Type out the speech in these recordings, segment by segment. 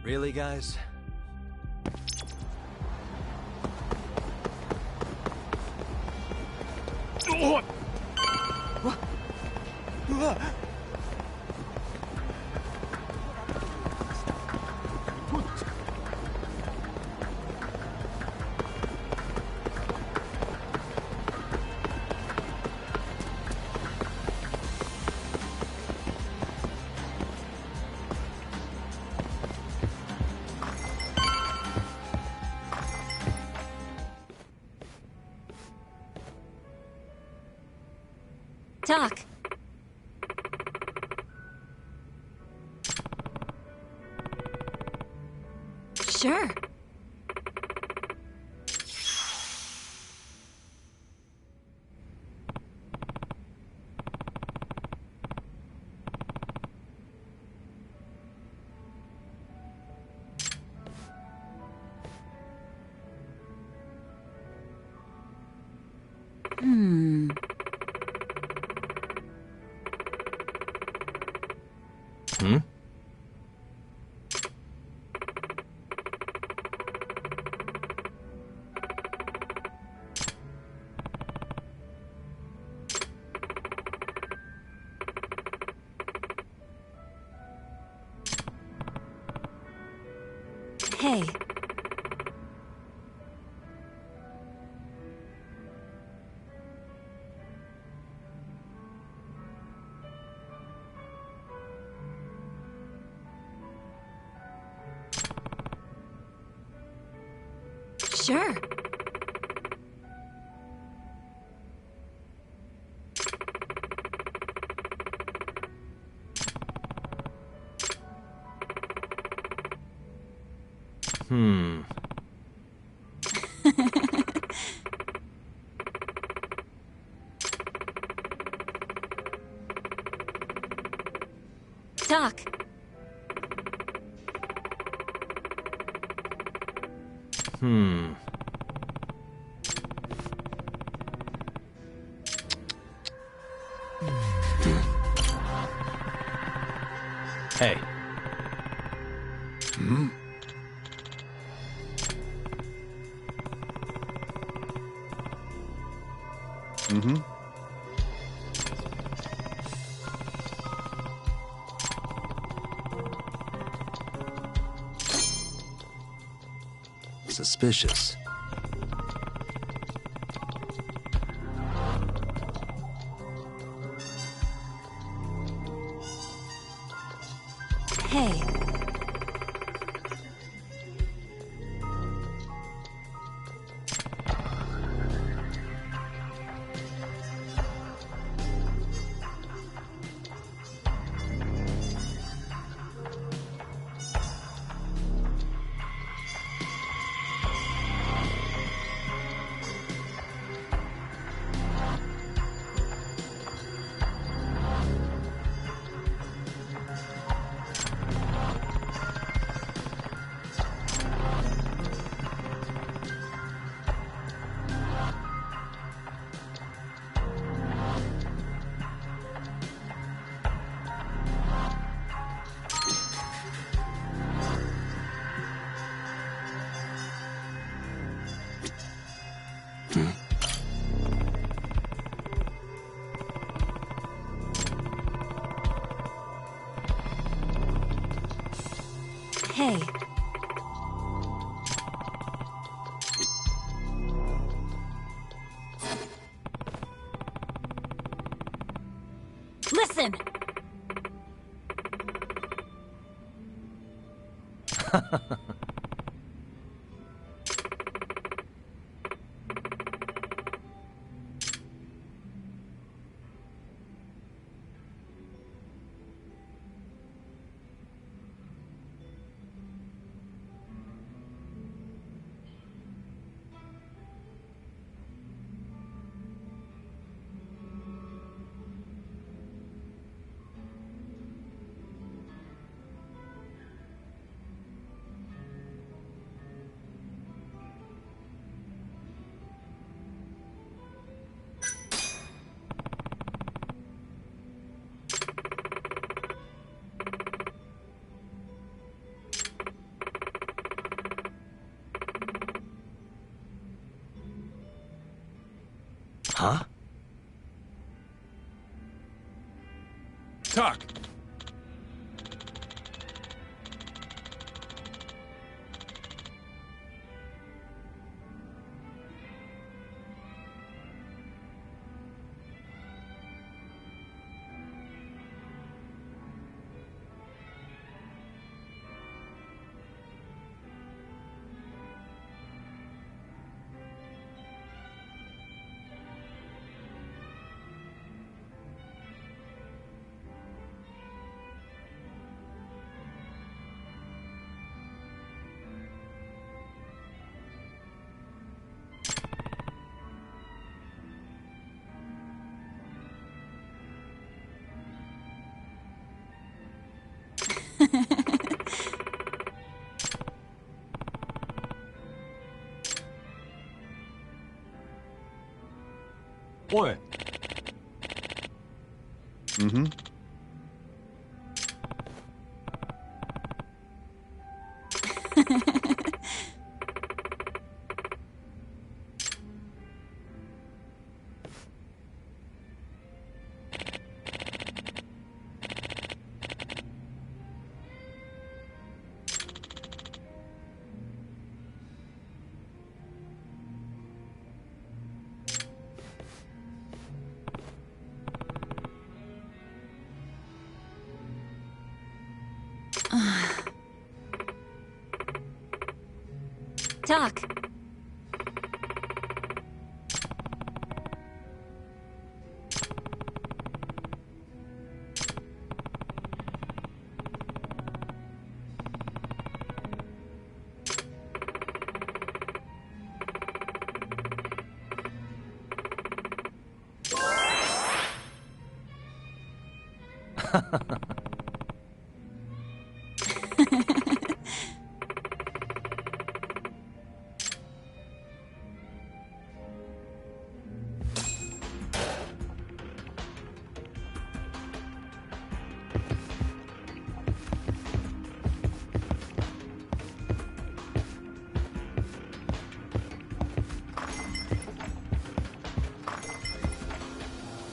Really, guys? Doc. Sure. Hmm. Hmm? Hey. Sure. Hmm. Doc. Hmm. Hey. Hmm? Mm-hmm. Suspicious. Hey. Hey. Listen! 会。Mm-hmm. Doc.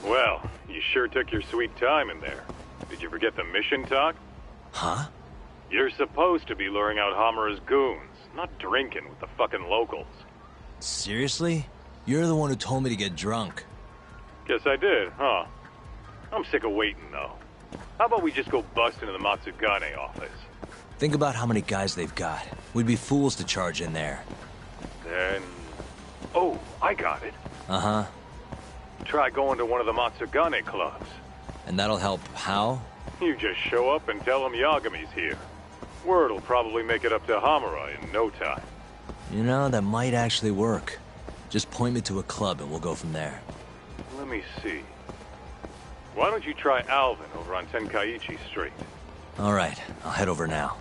Well, you sure took your sweet time in there. Did you forget the mission talk? Huh? You're supposed to be luring out Hamura's goons, not drinking with the fucking locals. Seriously? You're the one who told me to get drunk. Guess I did, huh? I'm sick of waiting, though. How about we just go bust into the Matsugane office? Think about how many guys they've got. We'd be fools to charge in there. Then... Oh, I got it. Uh-huh. Try going to one of the Matsugane clubs. And that'll help how? You just show up and tell them Yagami's here. Word'll probably make it up to Hamura in no time. You know, that might actually work. Just point me to a club and we'll go from there. Let me see. Why don't you try Alvin over on Tenkaichi Street? All right, I'll head over now.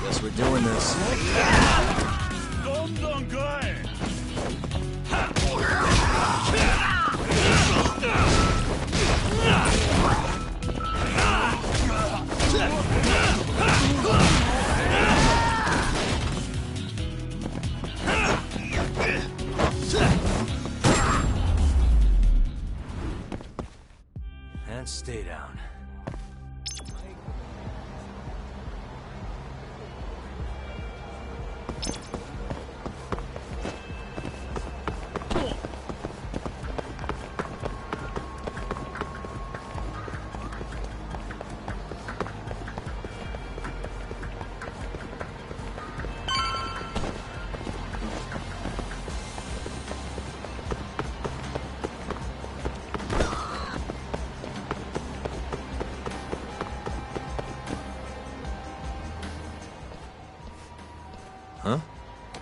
Guess we're doing this. And stay down. Huh?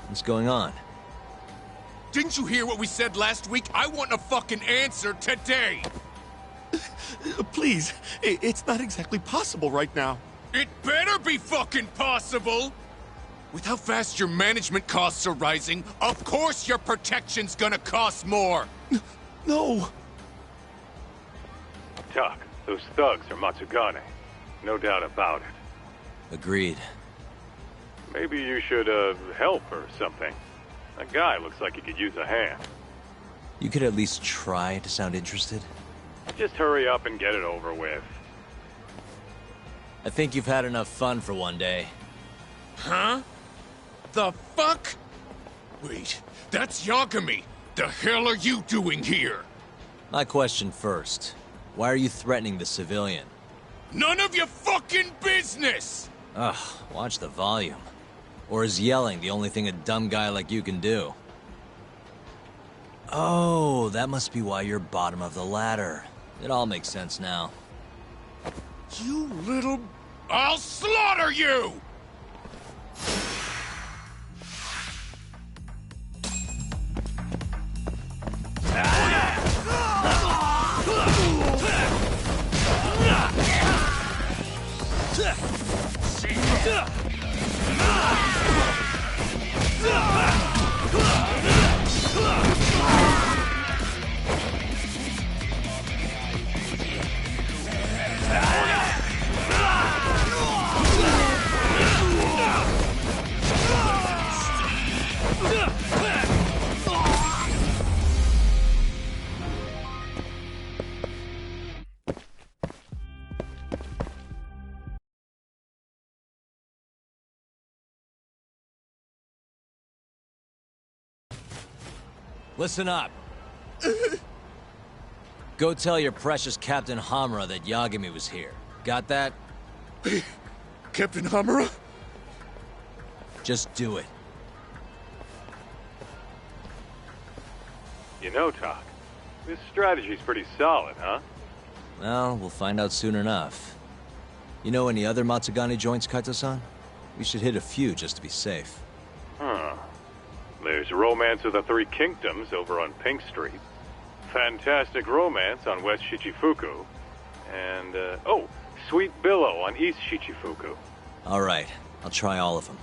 What's going on? Didn't you hear what we said last week? I want a fucking answer today! Please, it's not exactly possible right now. It better be fucking possible! With how fast your management costs are rising, of course your protection's gonna cost more! No! Tuck, those thugs are Matsugane. No doubt about it. Agreed. Maybe you should, help or something. That guy looks like he could use a hand. You could at least try to sound interested. Just hurry up and get it over with. I think you've had enough fun for one day. Huh? The fuck? Wait, that's Yagami! The hell are you doing here? My question first. Why are you threatening the civilian? None of your fucking business! Ugh, watch the volume. Or is yelling the only thing a dumb guy like you can do? Oh, that must be why you're bottom of the ladder. It all makes sense now. You little... I'll slaughter you! Listen up. Go tell your precious Captain Hamura that Yagami was here. Got that? Captain Hamura? Just do it. You know, Tuck, this strategy's pretty solid, huh? Well, we'll find out soon enough. You know any other Matsugane joints, Kaito-san? We should hit a few just to be safe. Huh. There's Romance of the Three Kingdoms over on Pink Street. Fantastic Romance on West Shichifuku. And, oh, Sweet Billow on East Shichifuku. All right, I'll try all of them.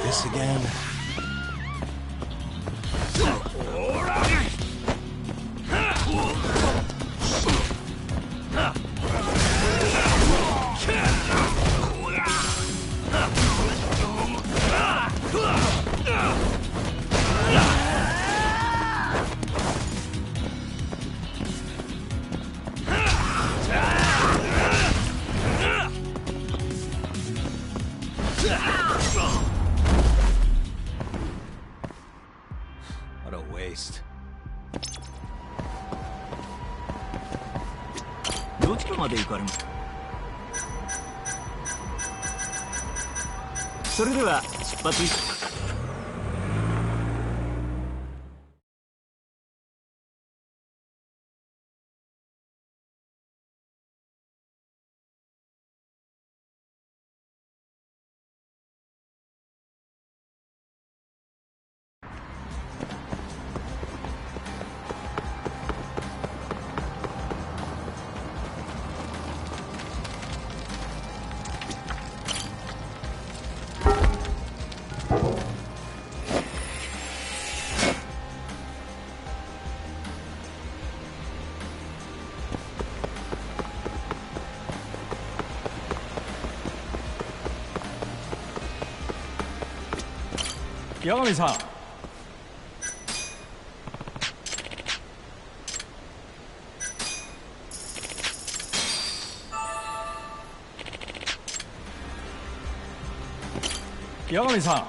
This again? What a waste. どちらまで行かれますか。それでは出発。八神さん。八神さん。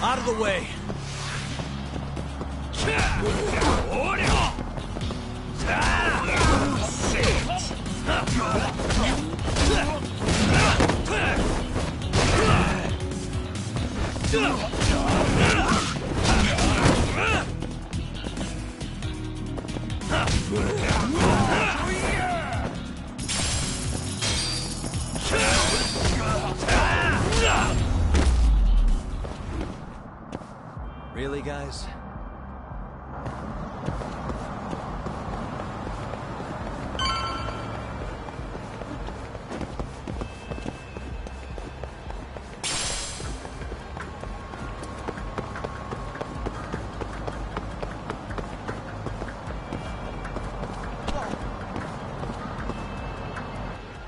Out of the way. Really, guys?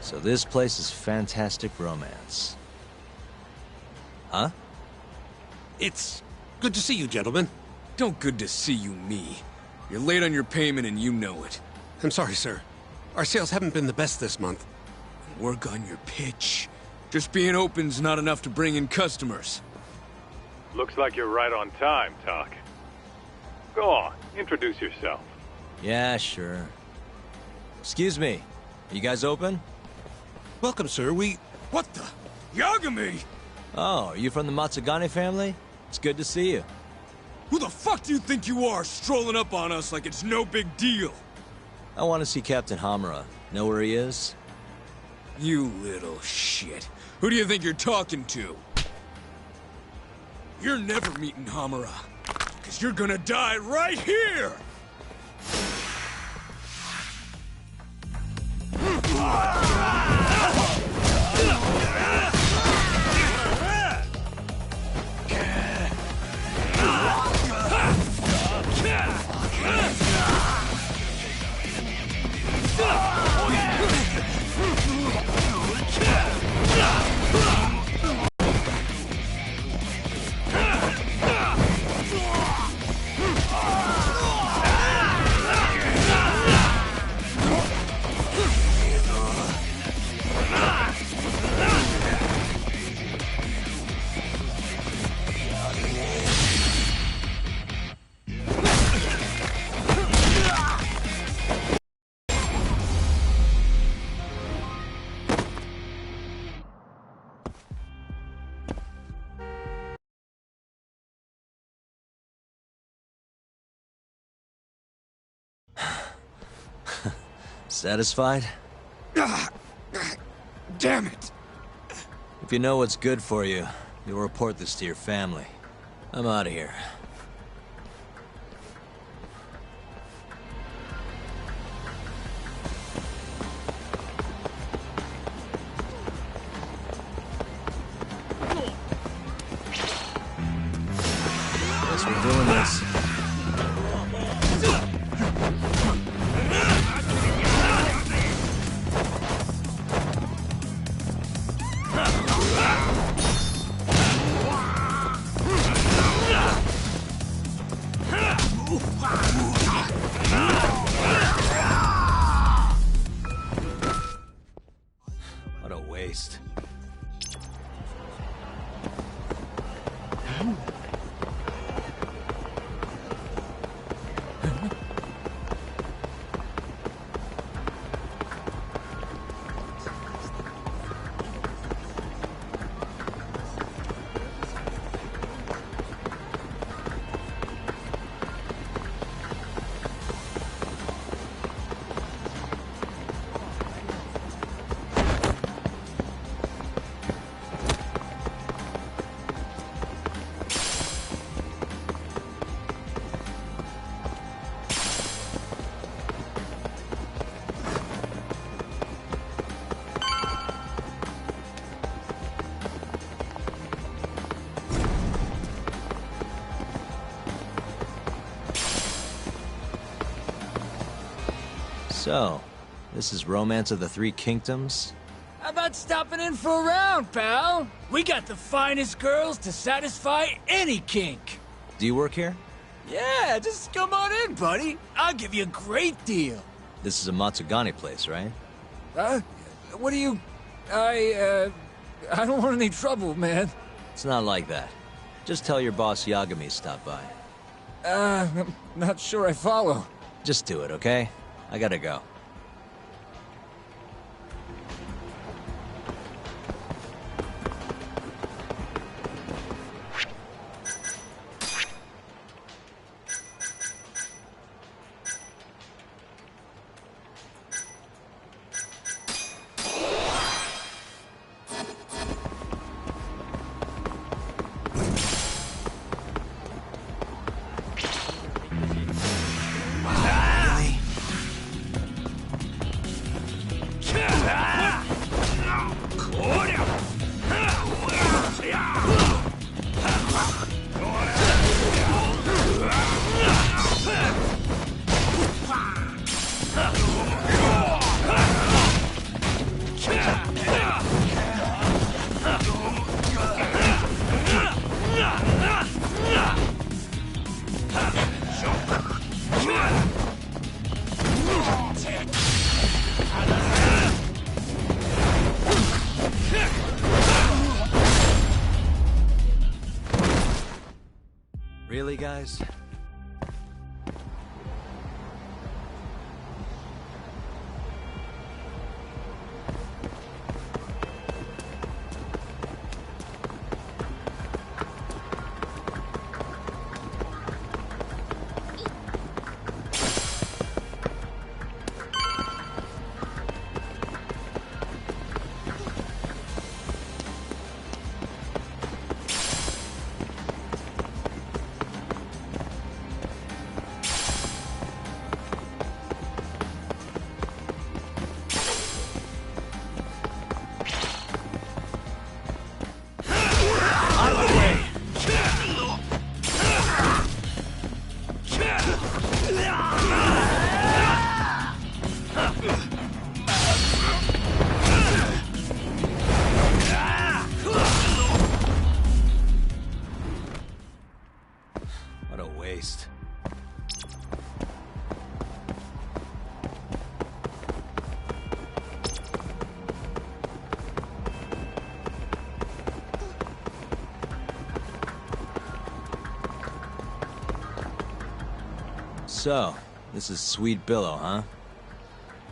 So this place is Fantastic Romance. Huh? It's good to see you, gentlemen. Don't good to see you, me. You're late on your payment and you know it. I'm sorry, sir. Our sales haven't been the best this month. Work on your pitch. Just being open's not enough to bring in customers. Looks like you're right on time, Talk. Go on, introduce yourself. Yeah, sure. Excuse me. Are you guys open? Welcome, sir. What the? Yagami! Oh, are you from the Matsugane family? It's good to see you. Who the fuck do you think you are, strolling up on us like it's no big deal? I want to see Captain Hamura. Know where he is? You little shit. Who do you think you're talking to? You're never meeting Hamura. Because you're gonna die right here! Satisfied? Damn it! If you know what's good for you, you'll report this to your family. I'm out of here. Guess we're doing this. What a waste. So, this is Romance of the Three Kingdoms? How about stopping in for a round, pal? We got the finest girls to satisfy any kink. Do you work here? Yeah, just come on in, buddy. I'll give you a great deal. This is a Matsugane place, right? What do you... I don't want any trouble, man. It's not like that. Just tell your boss Yagami stopped by. I'm not sure I follow. Just do it, okay? I gotta go. Really, guys? What a waste. So, this is Sweet Billow, huh?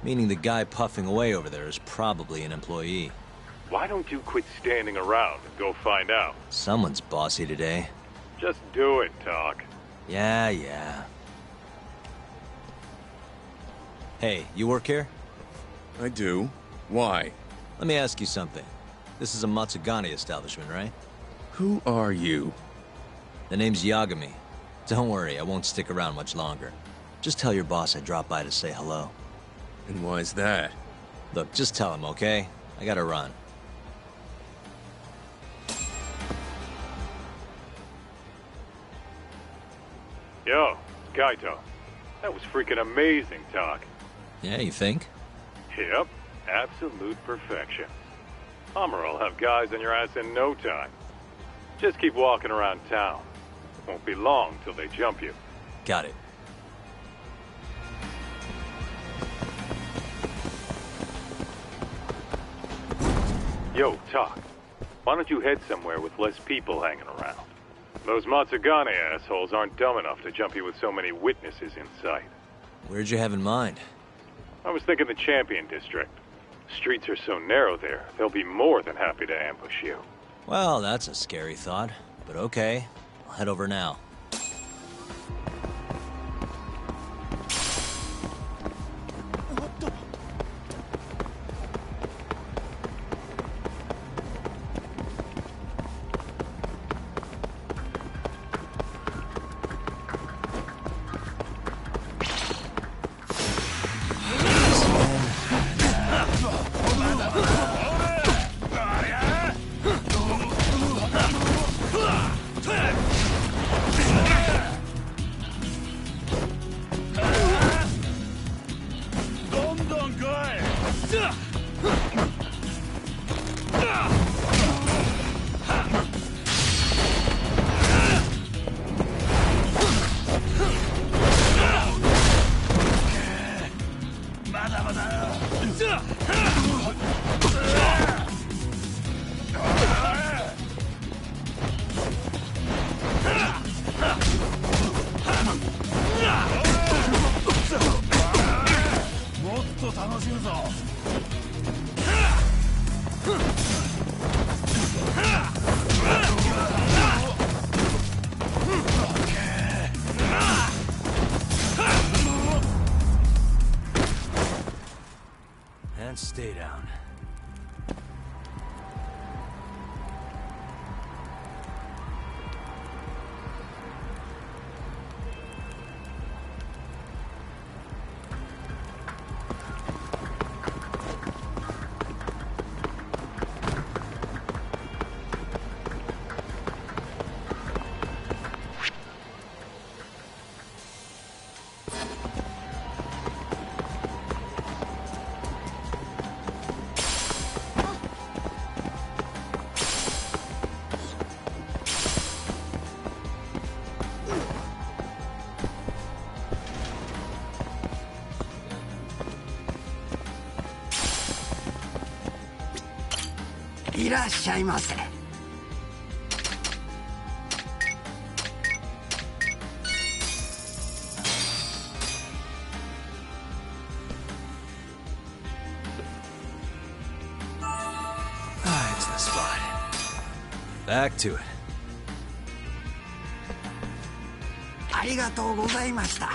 Meaning the guy puffing away over there is probably an employee. Why don't you quit standing around and go find out? Someone's bossy today. Just do it, Doc. Yeah. Hey, you work here? I do. Why? Let me ask you something. This is a Matsugane establishment, right? Who are you? The name's Yagami. Don't worry, I won't stick around much longer. Just tell your boss I dropped by to say hello. And why's that? Look, just tell him, okay? I gotta run. Yo, Kaito. That was freaking amazing, Doc. Yeah, you think? Yep, absolute perfection. Amuro will have guys on your ass in no time. Just keep walking around town. Won't be long till they jump you. Got it. Yo, Doc. Why don't you head somewhere with less people hanging around? Those Matsugane assholes aren't dumb enough to jump you with so many witnesses in sight. Where'd you have in mind? I was thinking the Champion District. Streets are so narrow there, they'll be more than happy to ambush you. Well, that's a scary thought, but okay. I'll head over now. And stay down.いらっしゃいませ。Ah, it's the spot. Back to it. ありがとうございました。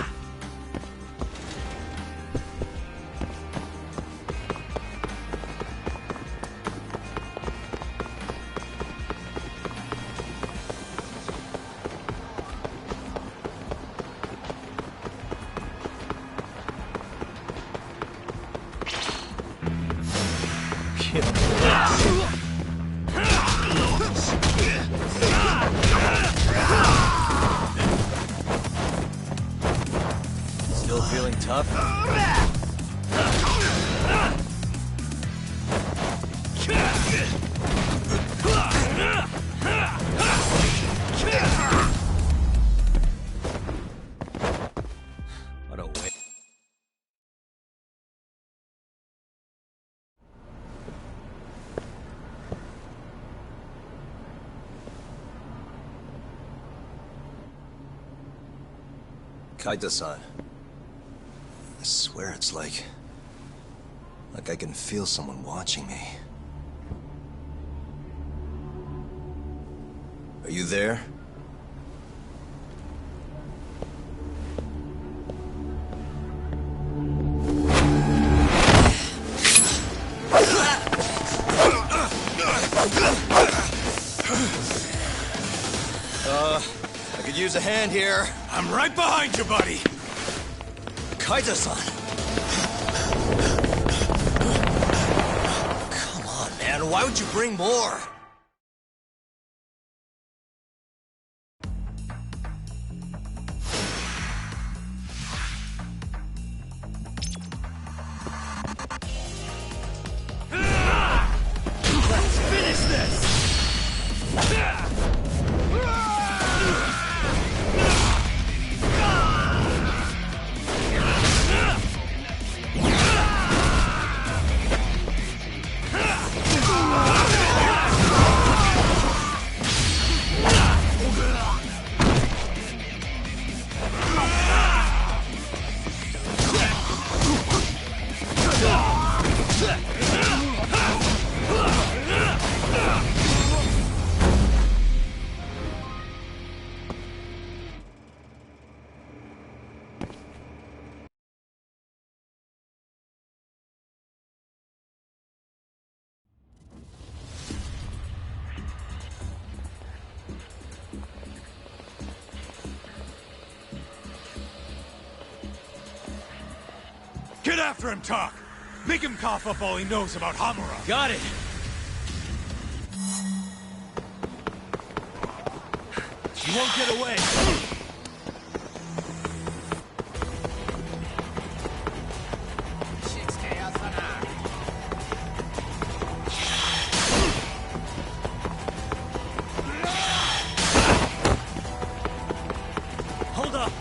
Still feeling tough? What a way. Kaita-san. I swear it's like I can feel someone watching me. Are you there? I could use a hand here. I'm right behind you, buddy. Kaita-san. Come on, man. Why would you bring more? Let's finish this! Get after him, Tak! Make him cough up all he knows about Hamura! Got it! You won't get away! Hold up!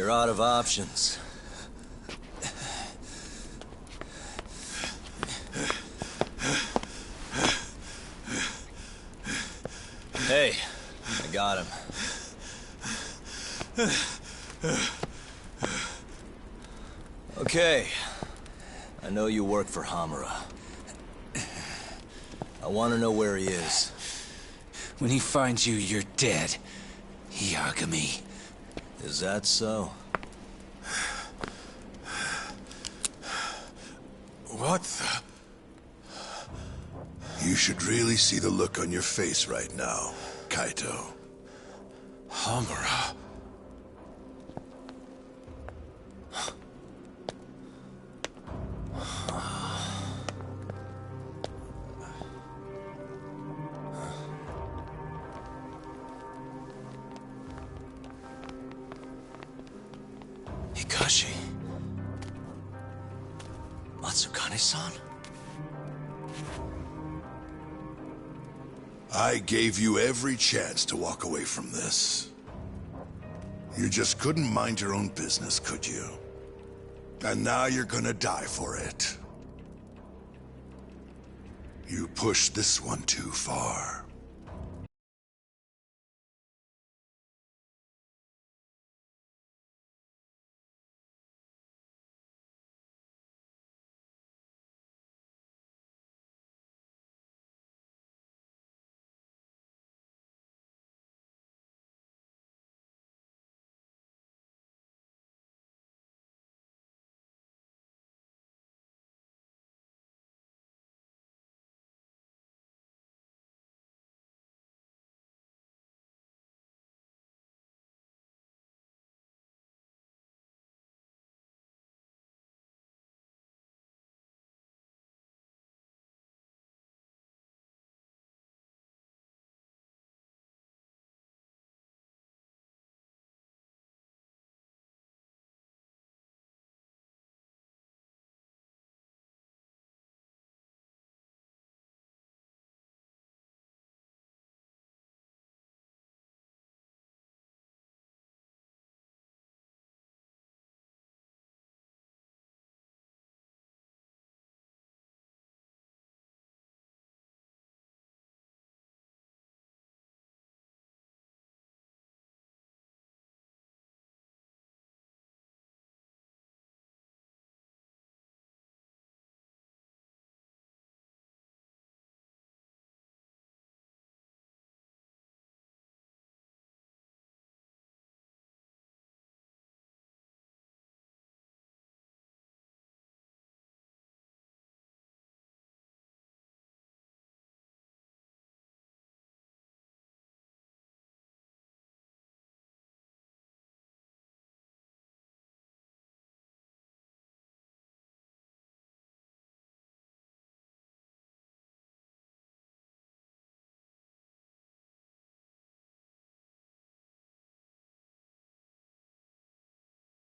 You're out of options. Hey, I got him. Okay. I know you work for Hamura. I want to know where he is. When he finds you, you're dead. Yagami. Is that so? What the... You should really see the look on your face right now, Kaito. Hamura. Hikashi. Matsukane-san? I gave you every chance to walk away from this. You just couldn't mind your own business, could you? And now you're gonna die for it. You pushed this one too far.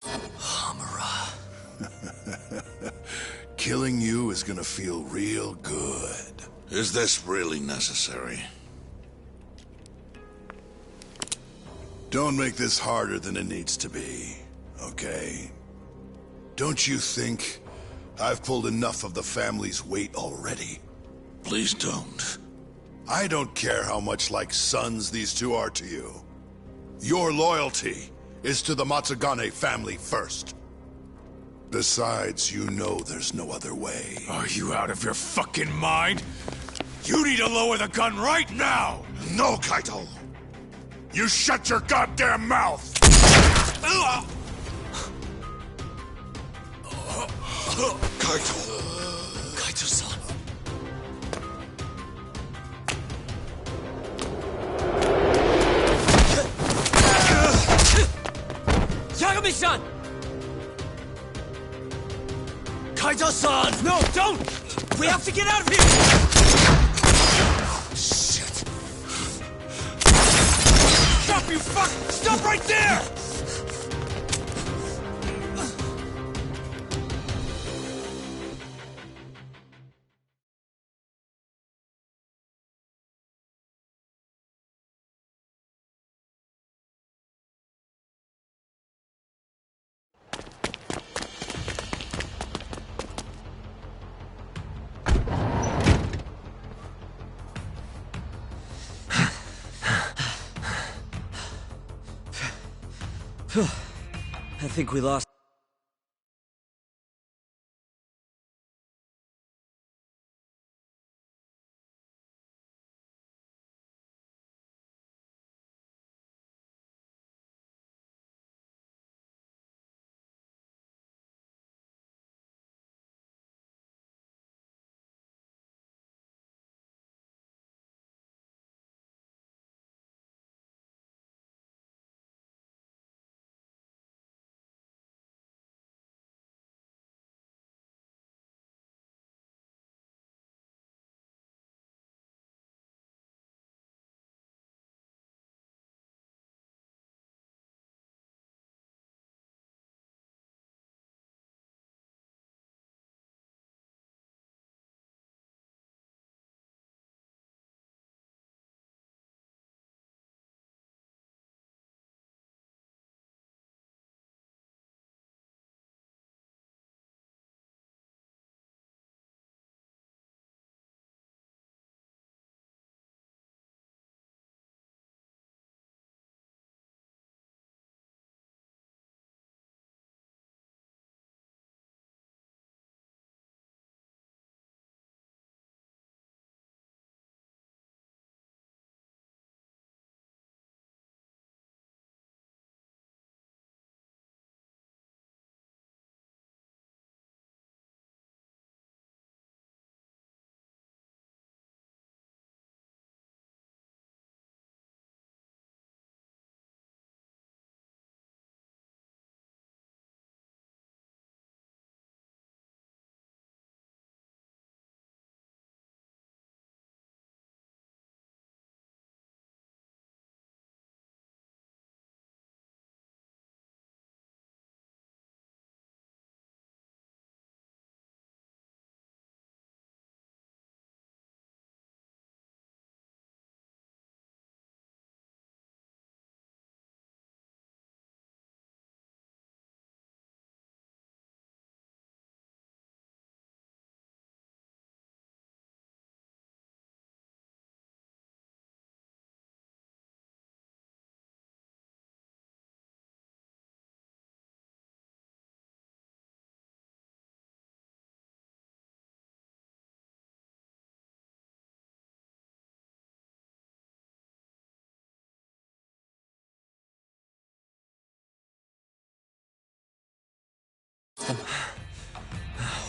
Hamura. Killing you is gonna feel real good. Is this really necessary? Don't make this harder than it needs to be, okay? Don't you think I've pulled enough of the family's weight already? Please don't. I don't care how much like sons these two are to you. Your loyalty is to the Matsugane family first. Besides, you know there's no other way. Are you out of your fucking mind? You need to lower the gun right now! No, Kaito! You shut your goddamn mouth! Kaito! Kaito-san. Yagami-san! Kaito-san! No, don't! We have to get out of here! Shit. Stop, you fuck! Stop right there! I think we lost.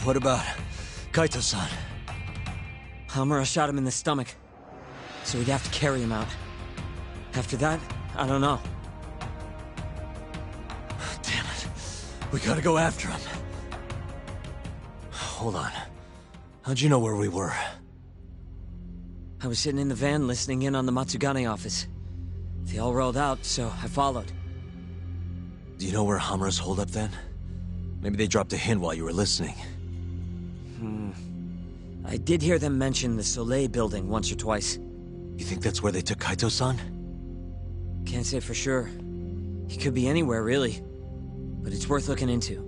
What about Kaito-san? Hamura shot him in the stomach, so we'd have to carry him out. After that, I don't know. Damn it. We gotta go after him. Hold on. How'd you know where we were? I was sitting in the van listening in on the Matsugane office. They all rolled out, so I followed. Do you know where Hamura's holed up then? Maybe they dropped a hint while you were listening. I did hear them mention the Soleil building once or twice. You think that's where they took Kaito-san? Can't say for sure. He could be anywhere, really. But it's worth looking into.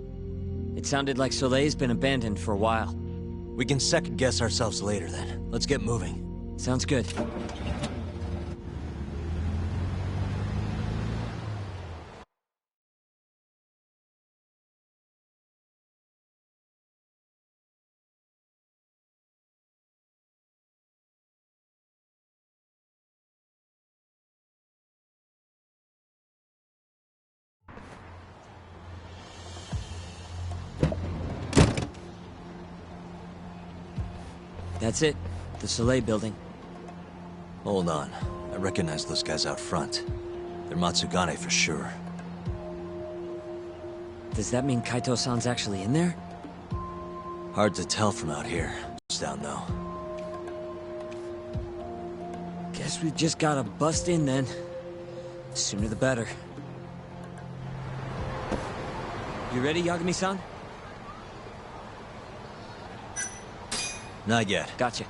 It sounded like Soleil's been abandoned for a while. We can second-guess ourselves later, then. Let's get moving. Sounds good. That's it. The Soleil building. Hold on. I recognize those guys out front. They're Matsugane for sure. Does that mean Kaito-san's actually in there? Hard to tell from out here. It's down though. Guess we just gotta bust in then. Sooner the better. You ready, Yagami-san? Not yet. Gotcha.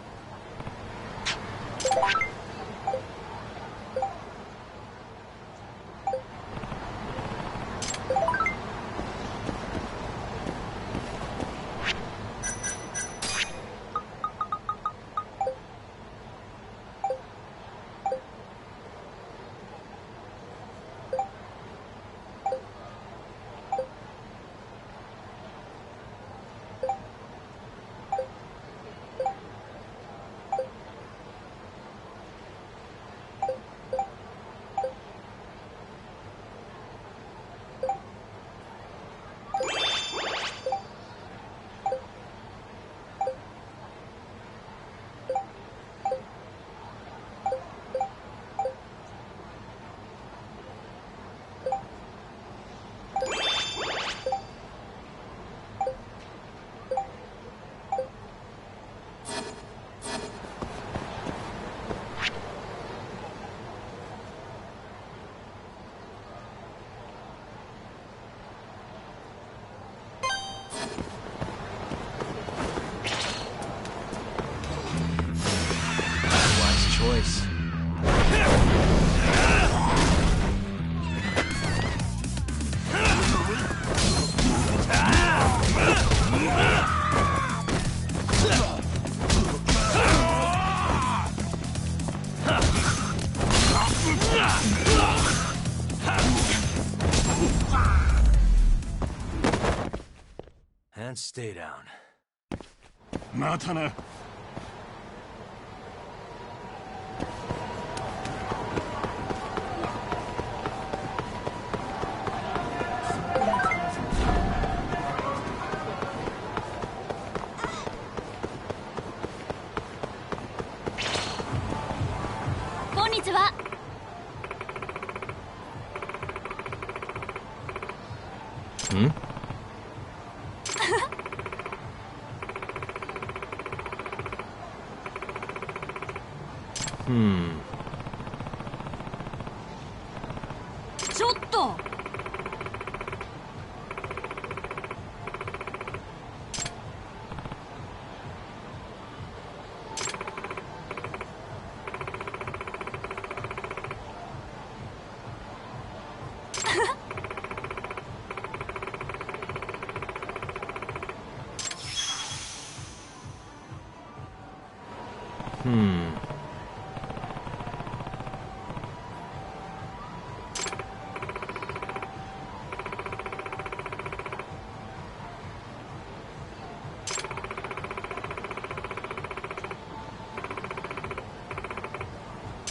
And stay down. またな。こんにちは。んちょっと。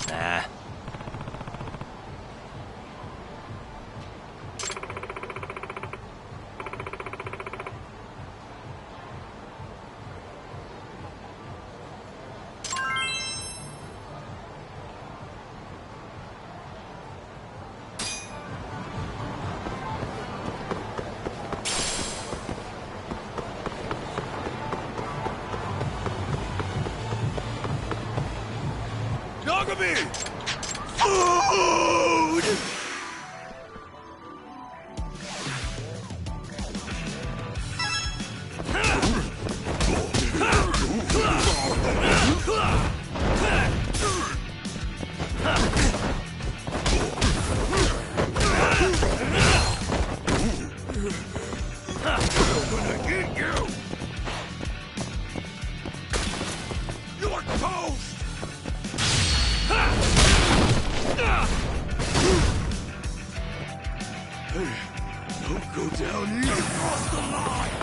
Nah. Nagami! Food! I'm gonna get you! You're toast! Don't go down easy. Cross the line.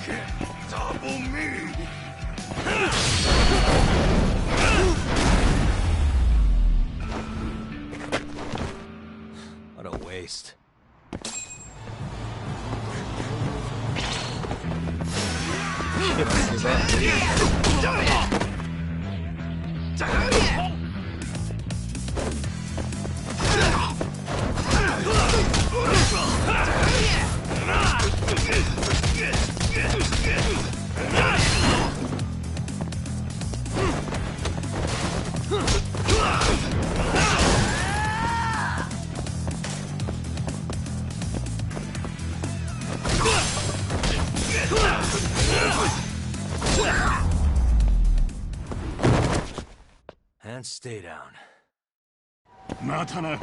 Can't topple me. What a waste. And stay down. またな。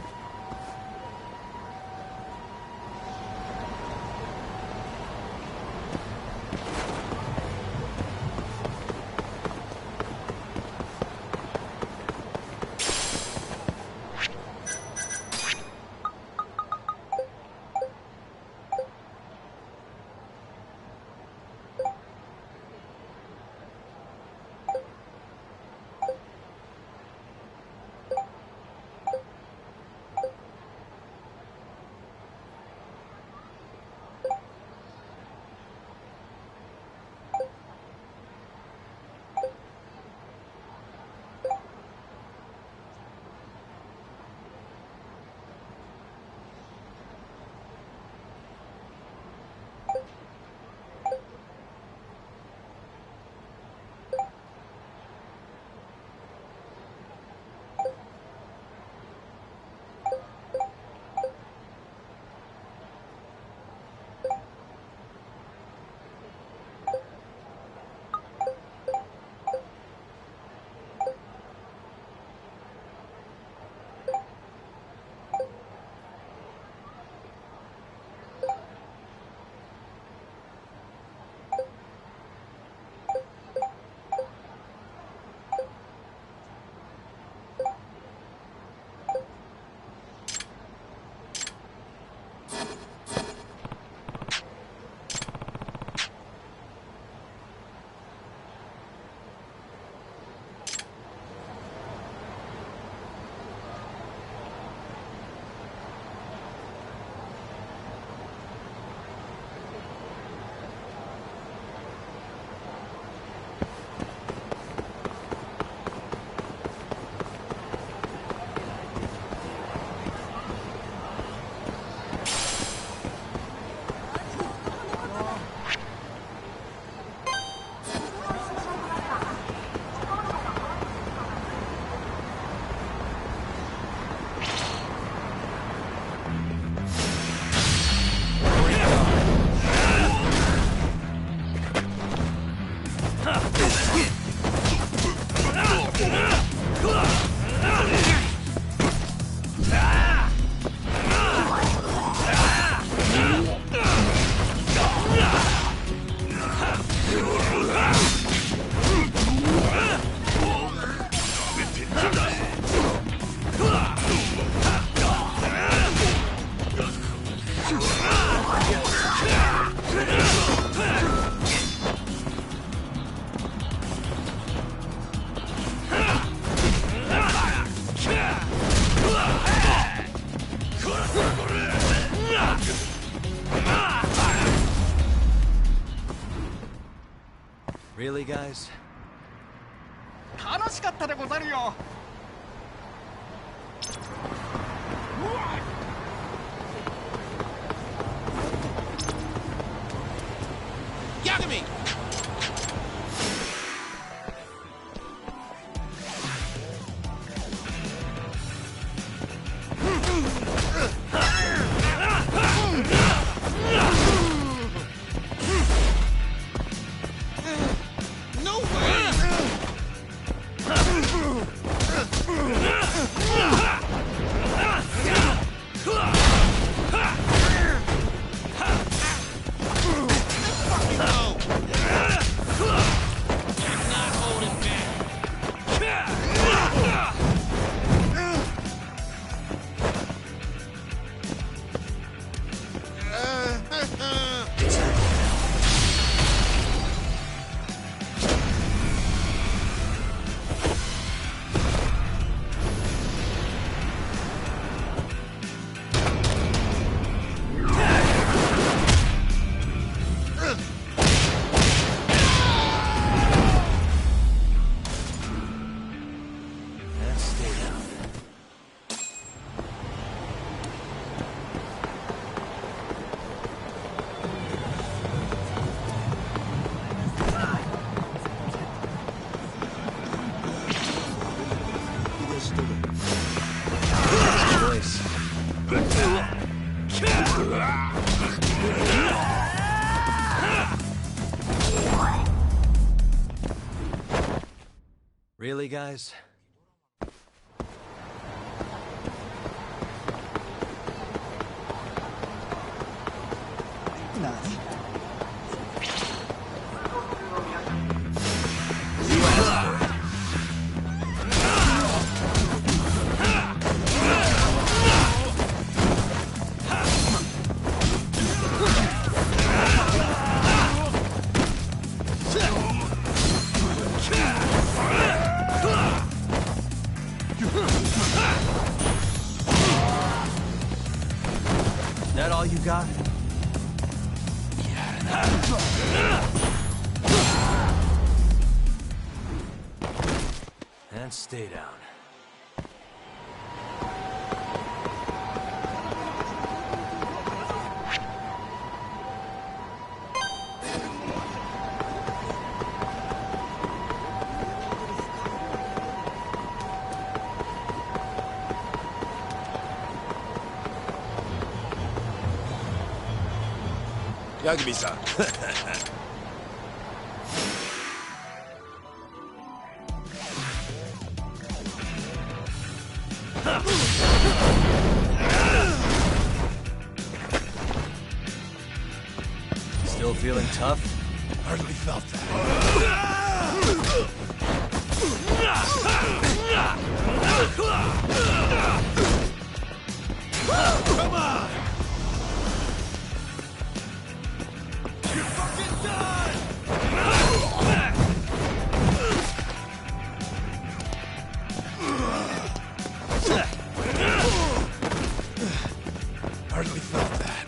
Really, guys? 楽しかったでござるよ。Yagami! No way! Really, guys? That all you got? And stay down. Yagami-san. Still feeling tough? Hardly felt that. Come on! You're fucking done! Hardly felt that.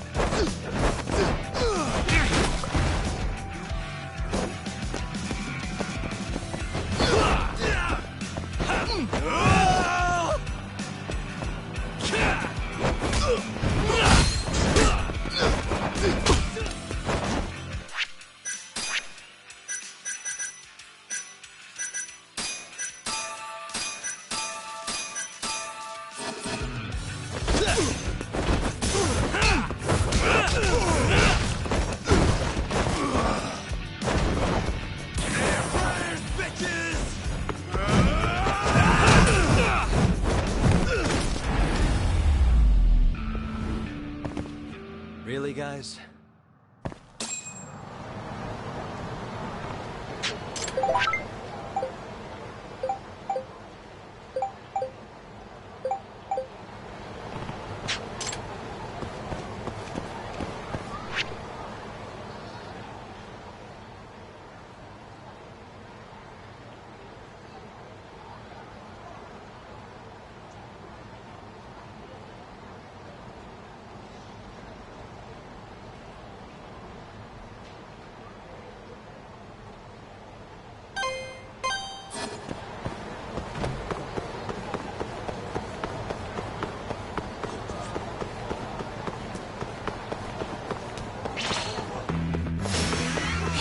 Really, guys?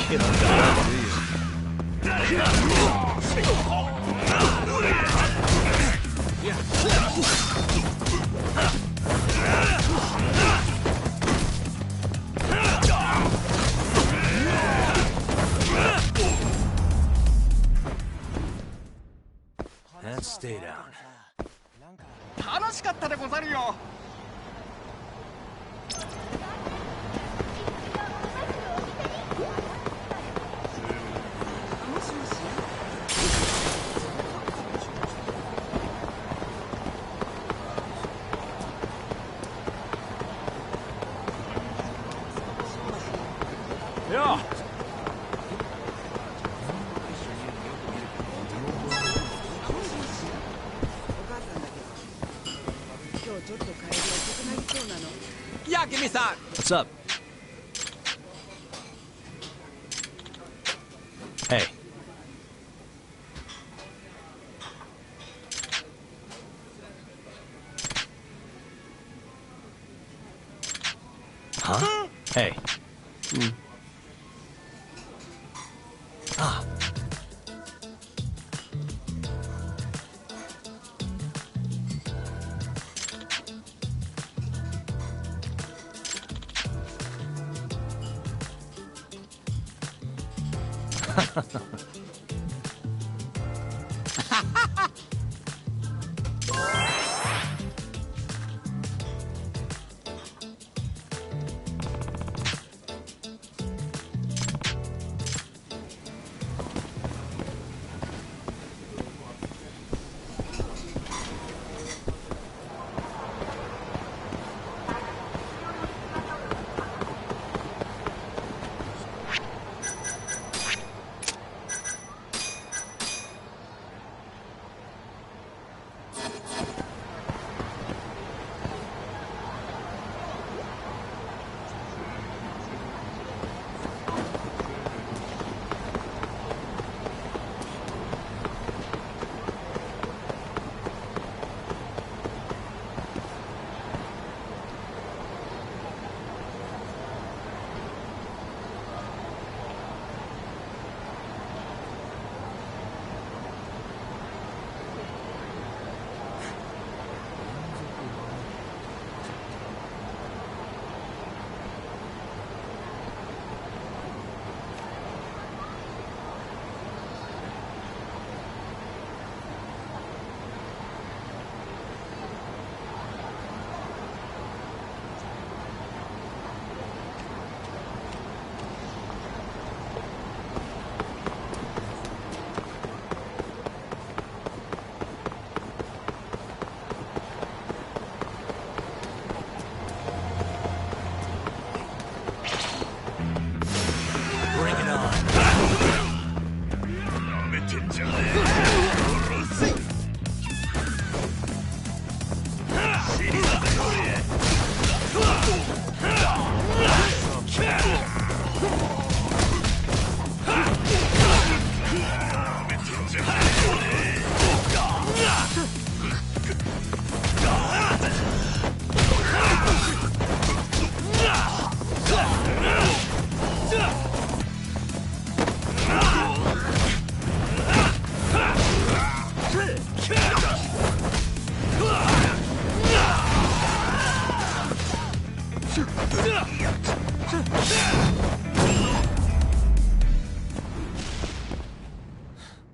You don't got it, do you? And stay down. 楽しかったでござるよ。よWhat's up? Hey. Huh? Hey. Ah.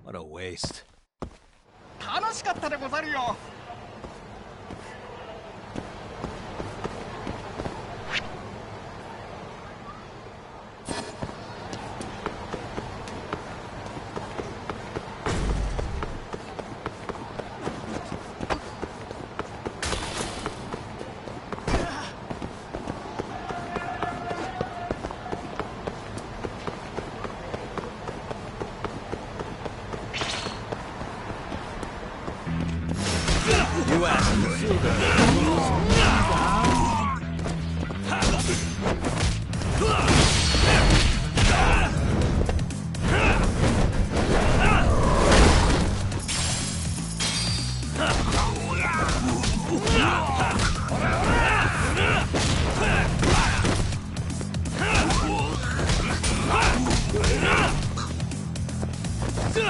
What a waste. 楽しかったでござるよ。And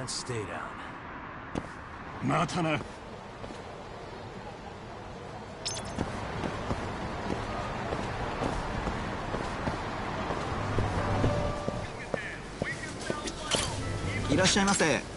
stay down. またな。いらっしゃいませ。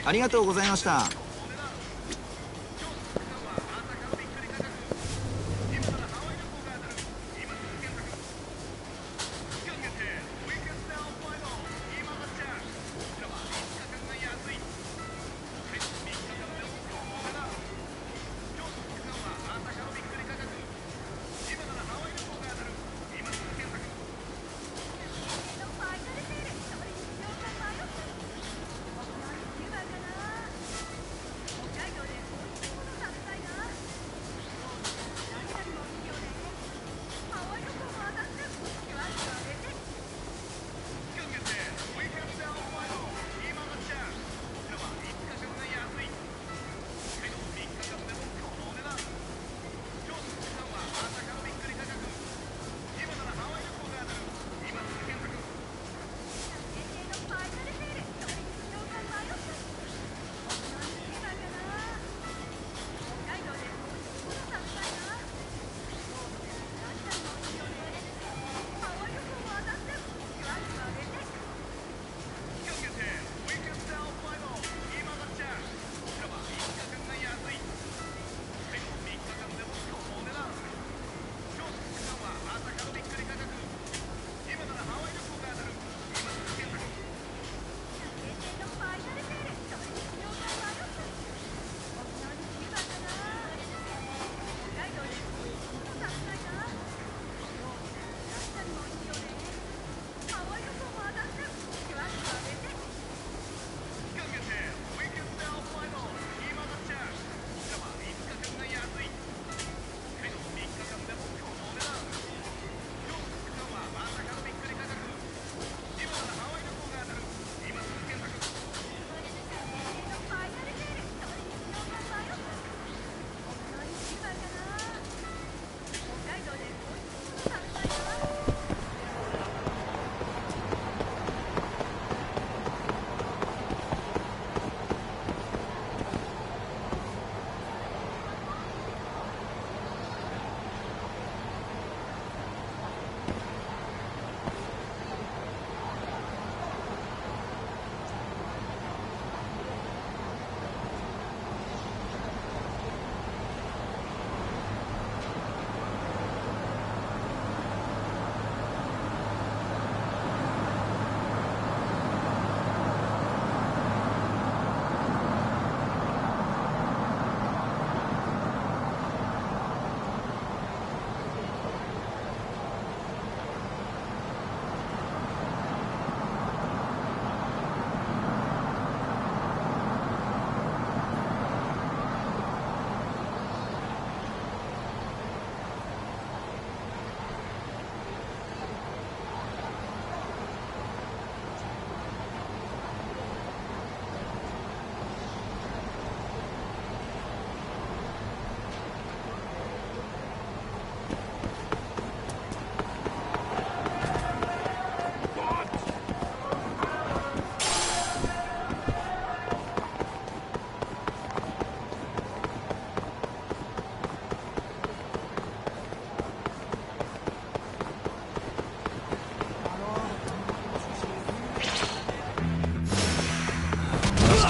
ありがとうございました。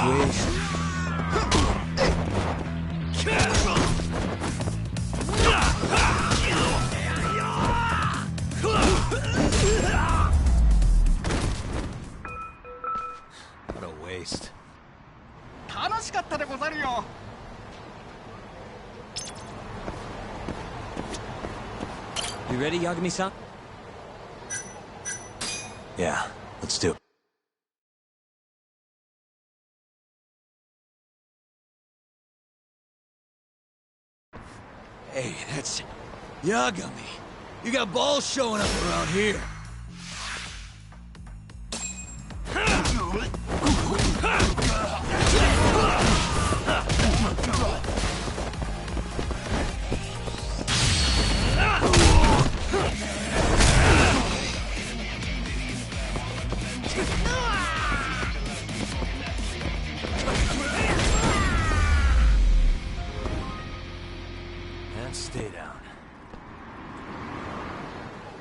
What a waste. 楽しかったでござるよ。You ready, Yagami-san? Yeah, let's do it. Hey, that's Yagami. You got balls showing up around here. And stay down.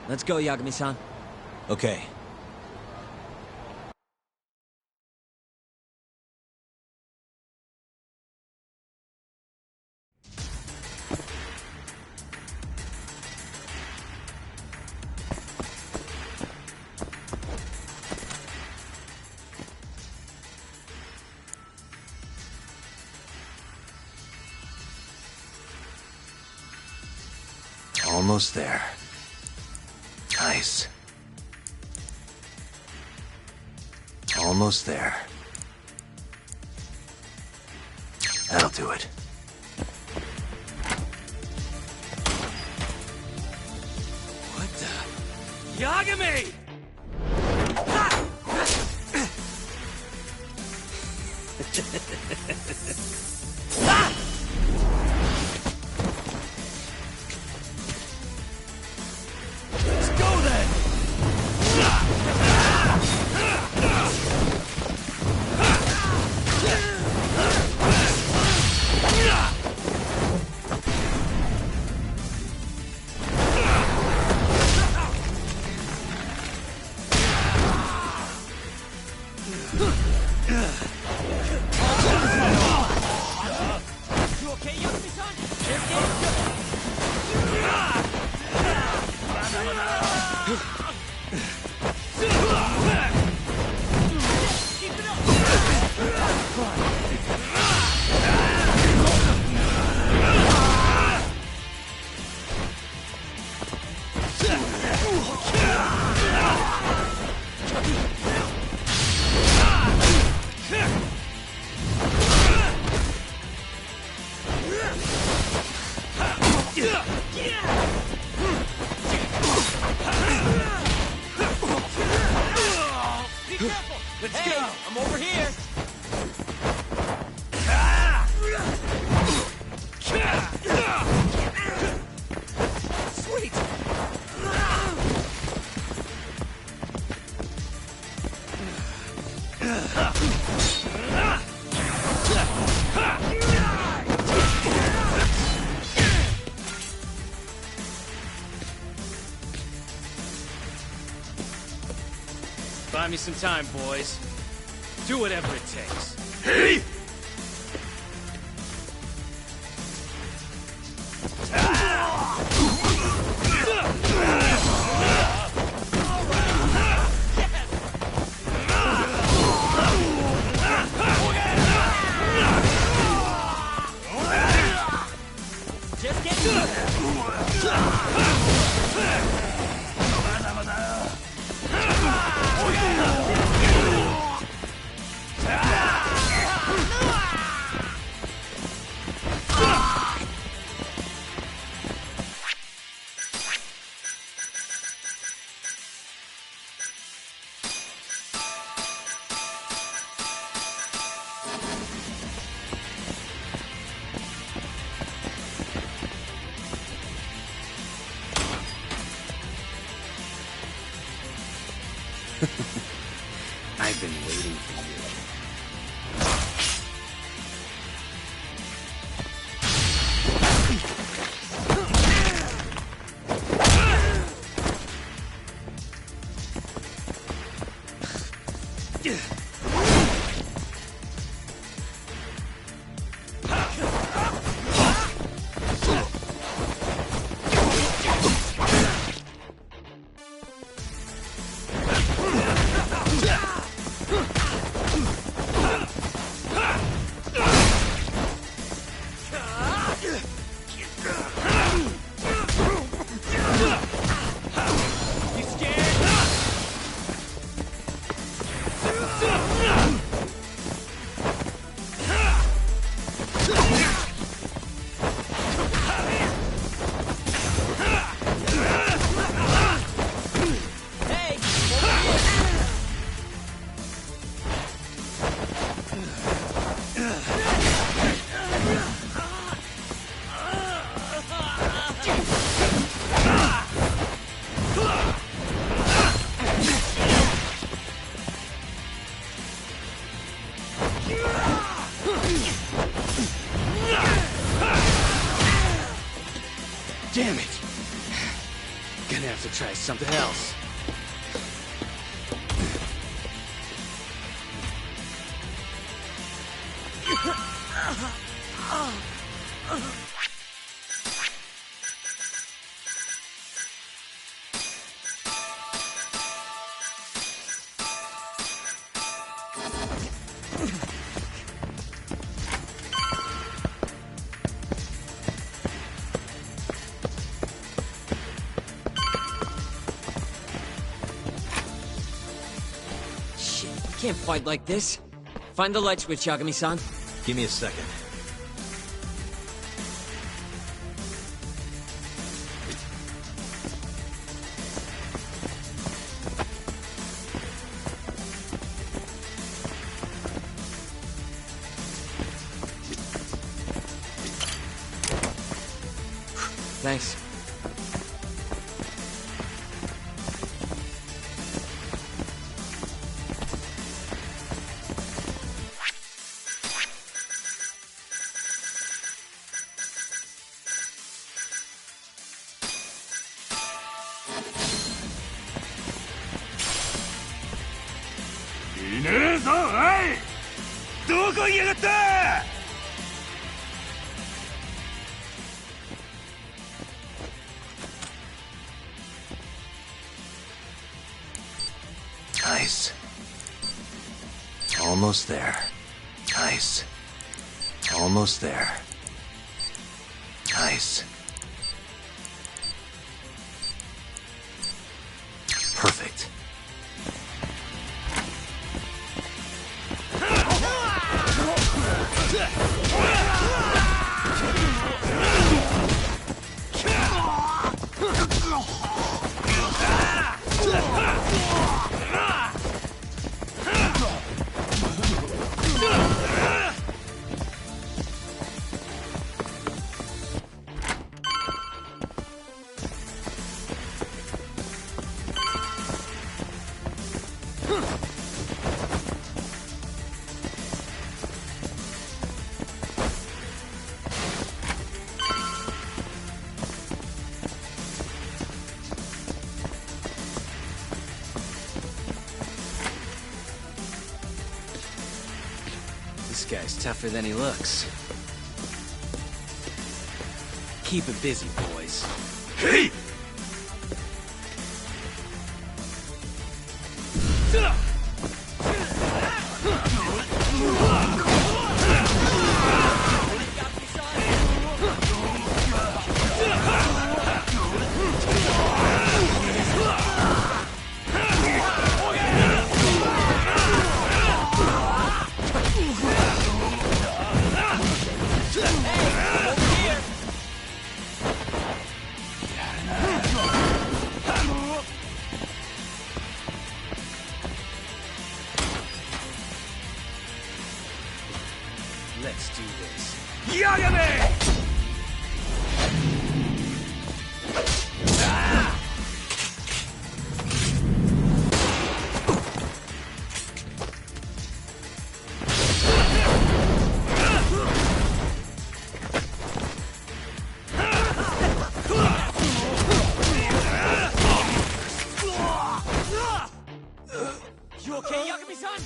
Let's go, Yagami-san. Okay. Almost there. Nice. Almost there. That'll do it. What the? Yagami! Let's go then! You okay, Yagami-san? Let's go! I'm over here! Sweet! Buy me some time, boys. Do whatever it takes. Hey! Just get to I've been waiting for you. try something else. Can't fight like this. Find the light switch, Yagami-san. Give me a second. Thanks. Nice. Almost there. Nice. Almost there. Nice. Perfect. This guy's tougher than he looks. Keep it busy, boys. Hey! Let's do this. Yagami! You okay, Yagami-san?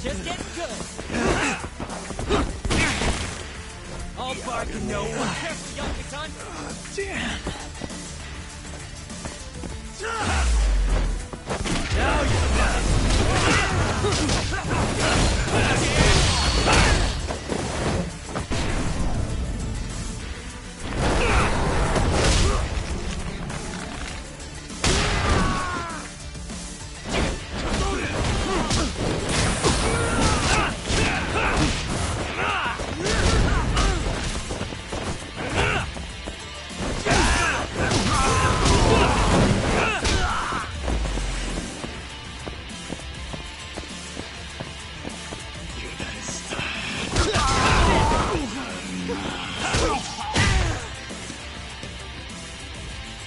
Just getting good. All bark and no one. Careful, Yagami-san. Damn. Now you're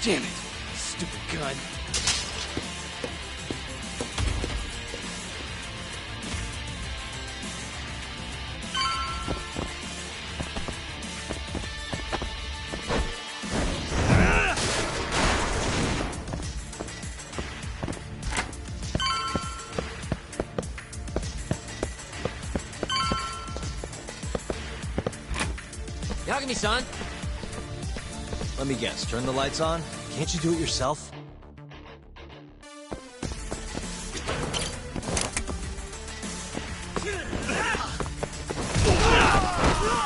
damn it. Stupid gun. Yagami-san! Let me guess, turn the lights on? Can't you do it yourself?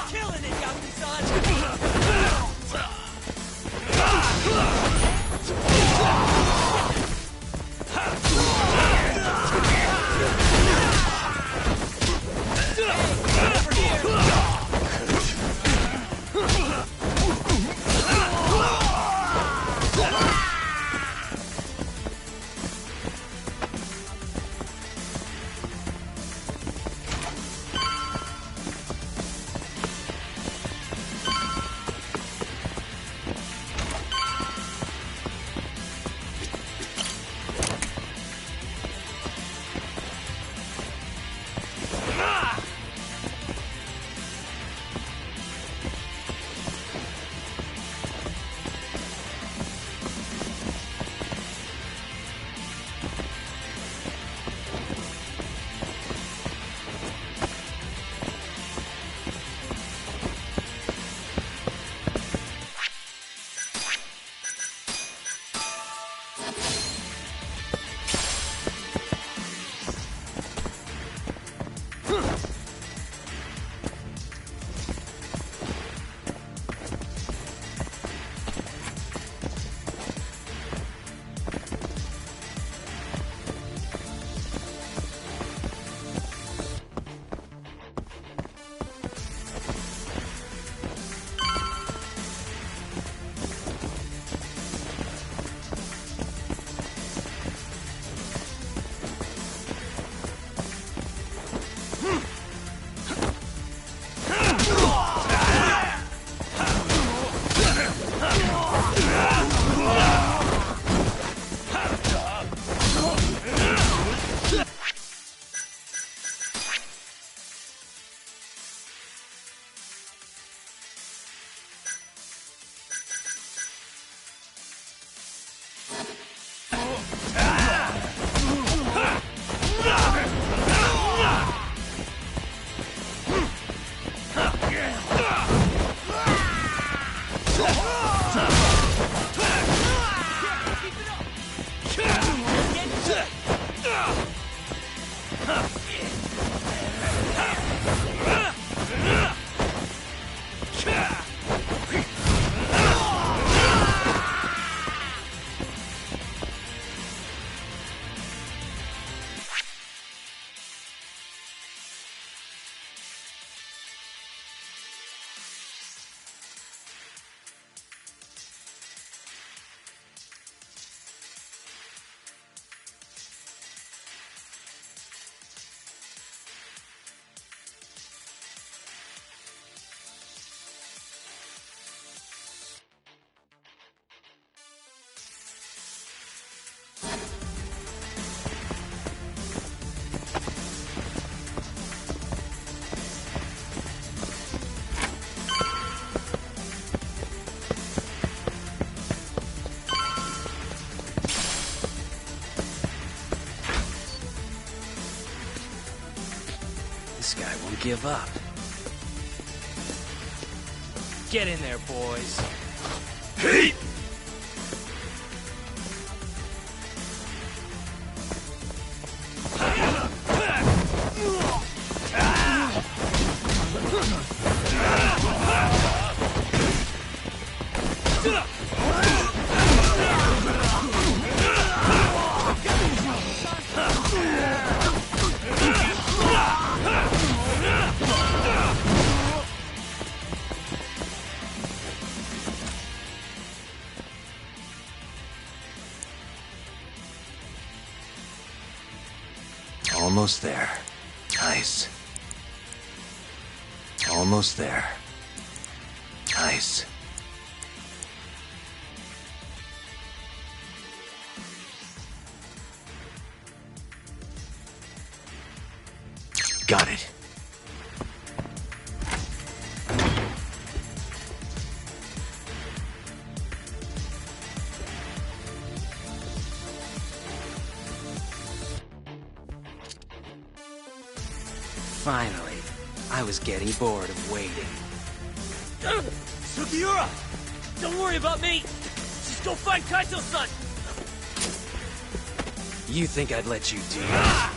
Killing it, Yagami-san! This guy won't give up. Get in there, boys. Hey! Almost there. Nice. Almost there. Nice. Got it. Finally, I was getting bored of waiting. Sugiura! Don't worry about me! Just go find Kaito-san! You think I'd let you do that?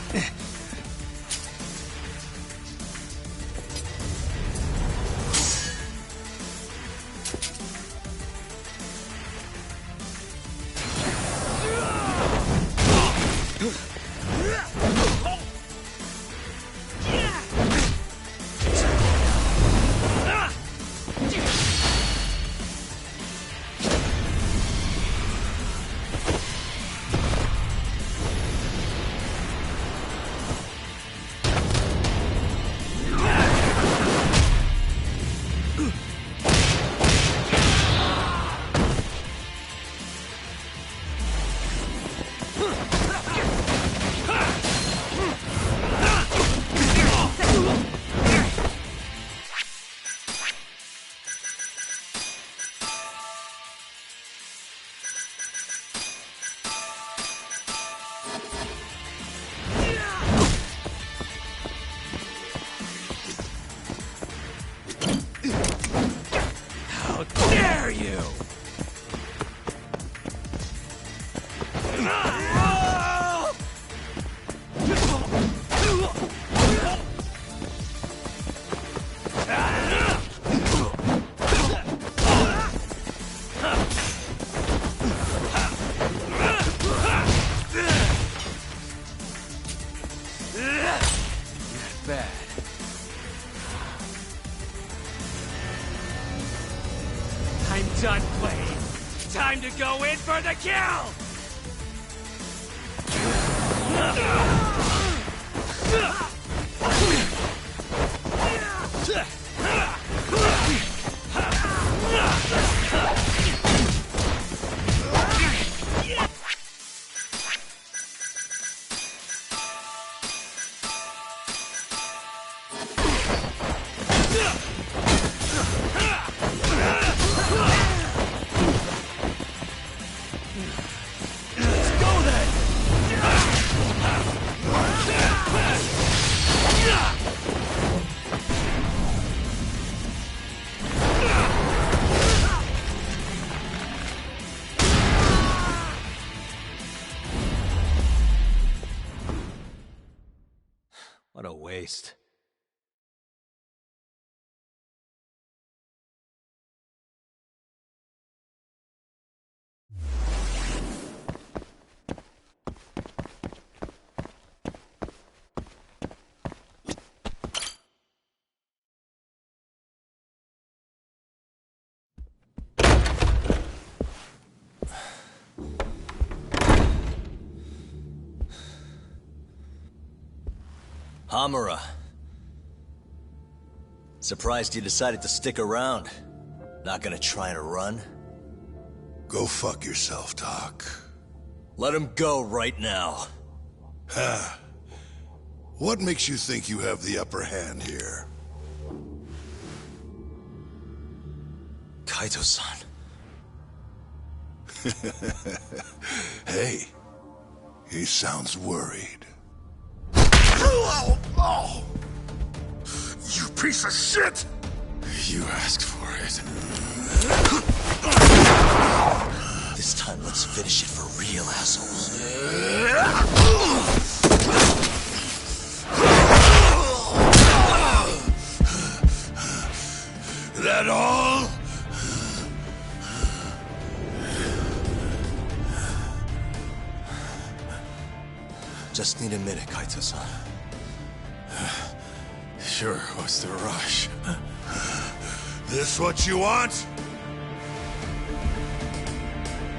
Done playing. Time to go in for the kill! What a waste. Hamura. Surprised you decided to stick around. Not gonna try and run? Go fuck yourself, Doc. Let him go right now. Ha. What makes you think you have the upper hand here? Kaito-san. Hey, he sounds worried. Oh! You piece of shit! You asked for it. This time, let's finish it for real, assholes. That all? Just need a minute, Kaito-san. Sure, what's the rush? This what you want?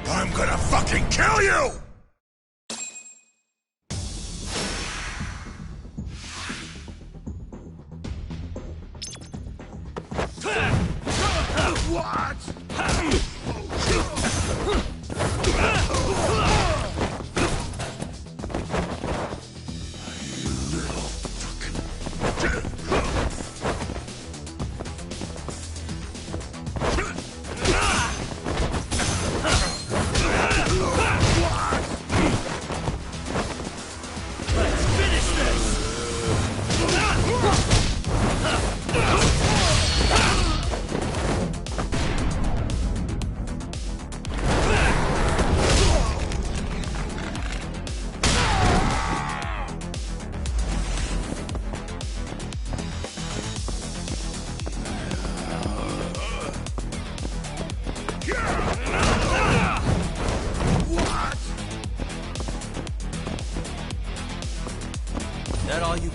I'm gonna fucking kill you! What?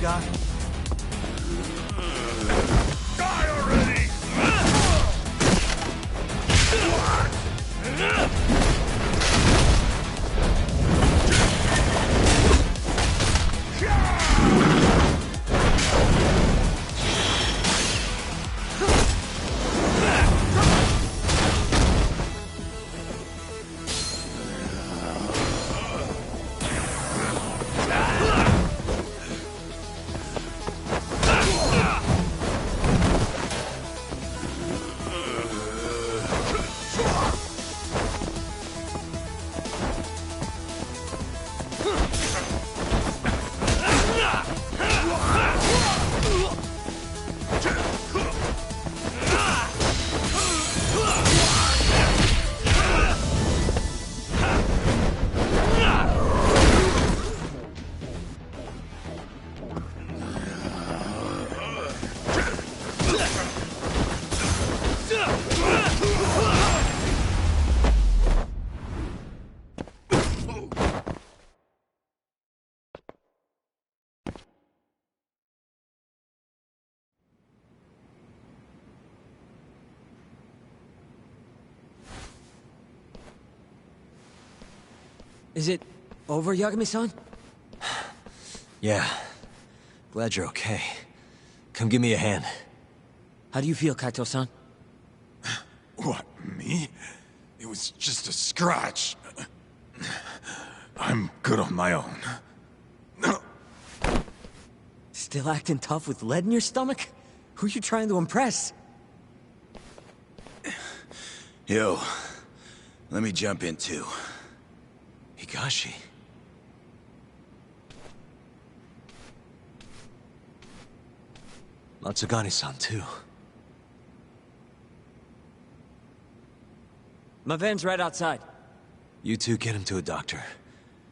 got? Die already! Is it over, Yagami-san? Yeah. Glad you're okay. Come give me a hand. How do you feel, Kaito-san? What, me? It was just a scratch. I'm good on my own. Still acting tough with lead in your stomach? Who are you trying to impress? Yo, let me jump in too. Higashi. Matsugane-san, too. My van's right outside. You two get him to a doctor.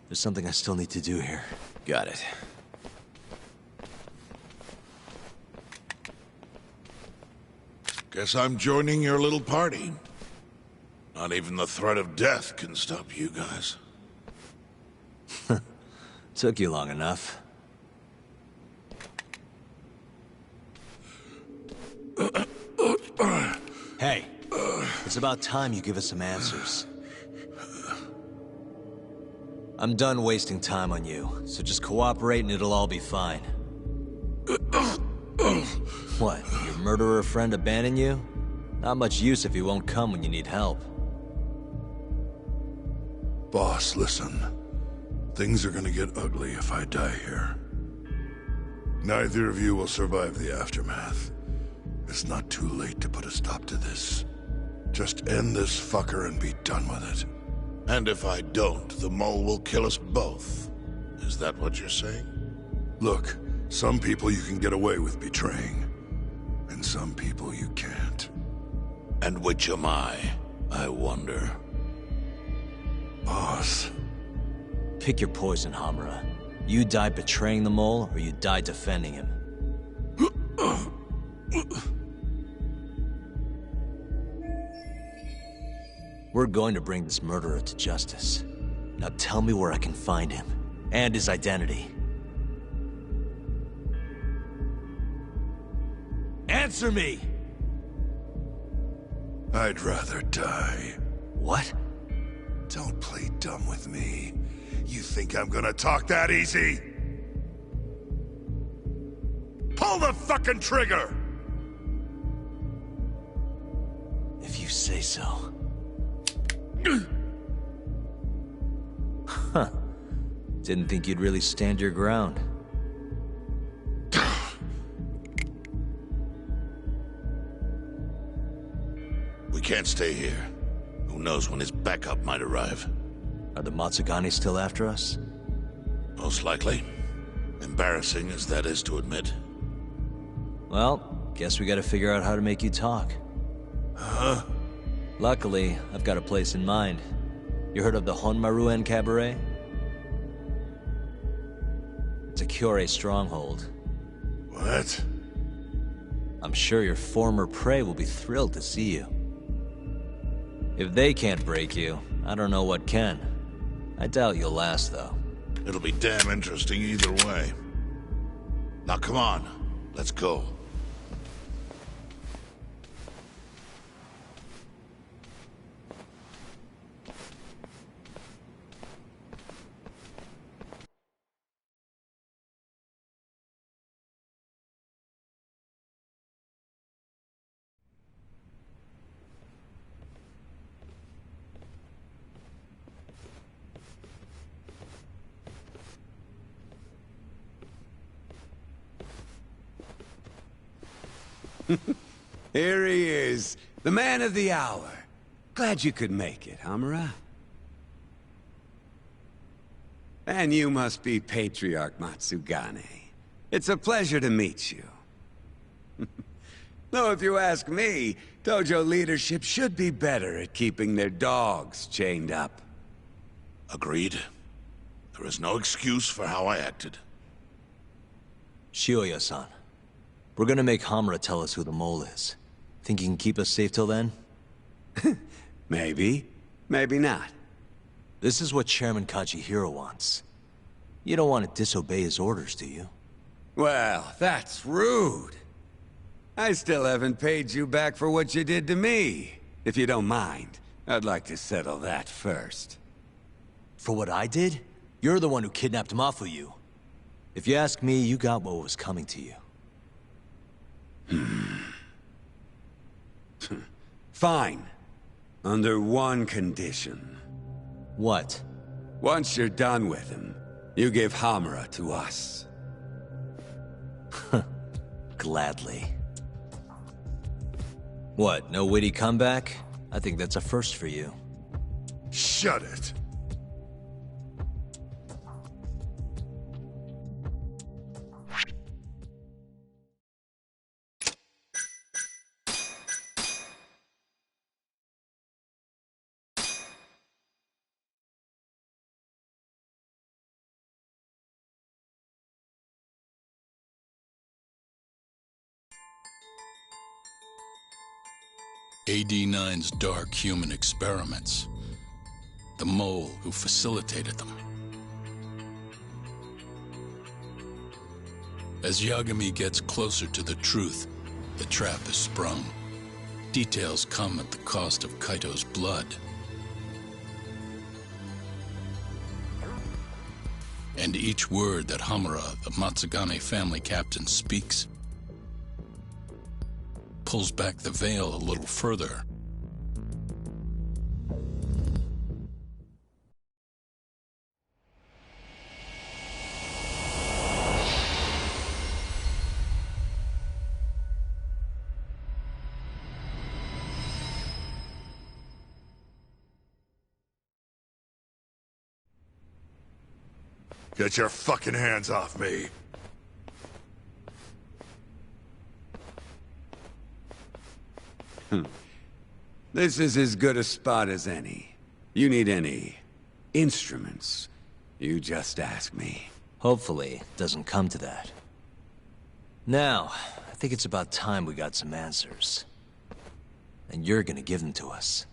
There's something I still need to do here. Got it. Guess I'm joining your little party. Not even the threat of death can stop you guys. Took you long enough. Hey, it's about time you give us some answers. I'm done wasting time on you, so just cooperate and it'll all be fine. What, your murderer friend abandon you? Not much use if he won't come when you need help. Boss, listen. Things are gonna get ugly if I die here. Neither of you will survive the aftermath. It's not too late to put a stop to this. Just end this fucker and be done with it. And if I don't, the mole will kill us both. Is that what you're saying? Look, some people you can get away with betraying. And some people you can't. And which am I wonder? Boss. Pick your poison, Hamura. You die betraying the mole, or you die defending him. We're going to bring this murderer to justice. Now tell me where I can find him, and his identity. Answer me! I'd rather die. What? Don't play dumb with me. You think I'm gonna talk that easy? Pull the fucking trigger! If you say so. Huh. Didn't think you'd really stand your ground. We can't stay here. Who knows when his backup might arrive? Are the Matsugane still after us? Most likely. Embarrassing as that is to admit. Well, guess we gotta figure out how to make you talk. Huh? Luckily, I've got a place in mind. You heard of the Honmaruen Cabaret? It's a Kyorei stronghold. What? I'm sure your former prey will be thrilled to see you. If they can't break you, I don't know what can. I doubt you'll last, though. It'll be damn interesting either way. Now come on, let's go. Here he is, the man of the hour. Glad you could make it, Hamura. And you must be Patriarch Matsugane. It's a pleasure to meet you. Though if you ask me, Dojo leadership should be better at keeping their dogs chained up. Agreed. There is no excuse for how I acted. Shioya-san, we're gonna make Hamura tell us who the mole is. Think he can keep us safe till then? Maybe. Maybe not. This is what Chairman Kajihiro wants. You don't want to disobey his orders, do you? Well, that's rude. I still haven't paid you back for what you did to me. If you don't mind, I'd like to settle that first. For what I did? You're the one who kidnapped Mafuyu. If you ask me, you got what was coming to you. Fine. Under one condition. What? Once you're done with him, you give Hamura to us. Gladly. What, no witty comeback? I think that's a first for you. Shut it. AD-9's dark human experiments. The mole who facilitated them. As Yagami gets closer to the truth, the trap is sprung. Details come at the cost of Kaito's blood. And each word that Hamura, the Matsugane family captain, speaks pulls back the veil a little further. Get your fucking hands off me. This is as good a spot as any. You need any instruments, you just ask me. Hopefully, it doesn't come to that. Now, I think it's about time we got some answers. And you're gonna give them to us.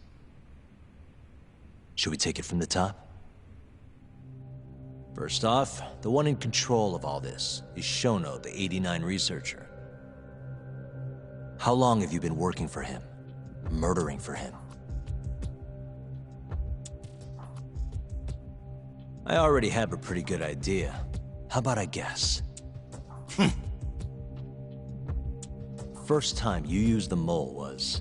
Should we take it from the top? First off, the one in control of all this is Shono, the 89 researcher. How long have you been working for him? Murdering for him? I already have a pretty good idea. How about I guess? First time you used the mole was...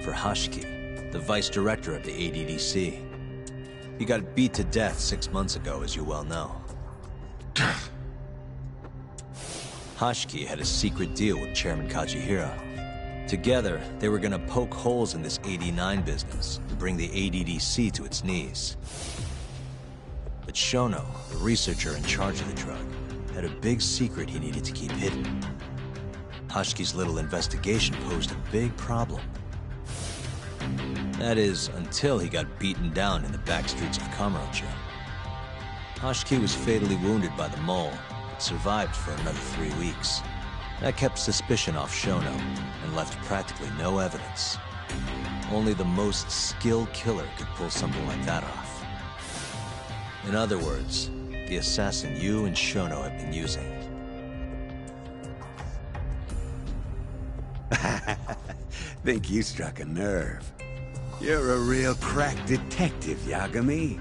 for Hashiki, the vice director of the ADDC. He got beat to death 6 months ago, as you well know. Hashiki had a secret deal with Chairman Kajihiro. Together, they were gonna poke holes in this 89 business and bring the ADDC to its knees. But Shono, the researcher in charge of the drug, had a big secret he needed to keep hidden. Hashki's little investigation posed a big problem. That is, until he got beaten down in the back streets of Kamurocho. Hashki was fatally wounded by the mole, but survived for another 3 weeks. That kept suspicion off Shono, and left practically no evidence. Only the most skilled killer could pull something like that off. In other words, the assassin you and Shono have been using. Think you struck a nerve. You're a real crack detective, Yagami.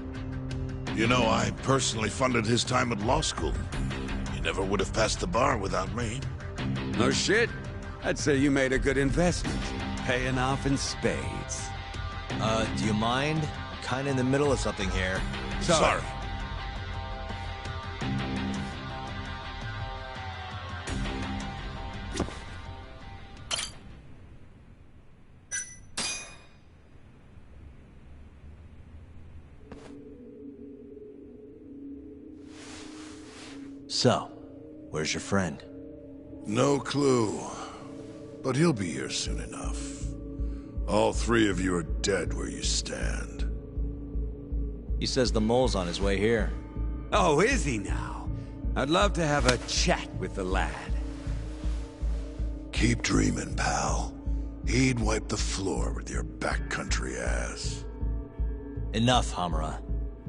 You know, I personally funded his time at law school. He never would have passed the bar without me. No shit. I'd say you made a good investment. Paying off in spades. Do you mind? Kinda in the middle of something here. Sorry. So, where's your friend? No clue. But he'll be here soon enough. All 3 of you are dead where you stand. He says the mole's on his way here. Oh, is he now? I'd love to have a chat with the lad. Keep dreaming, pal. He'd wipe the floor with your backcountry ass. Enough, Hamura.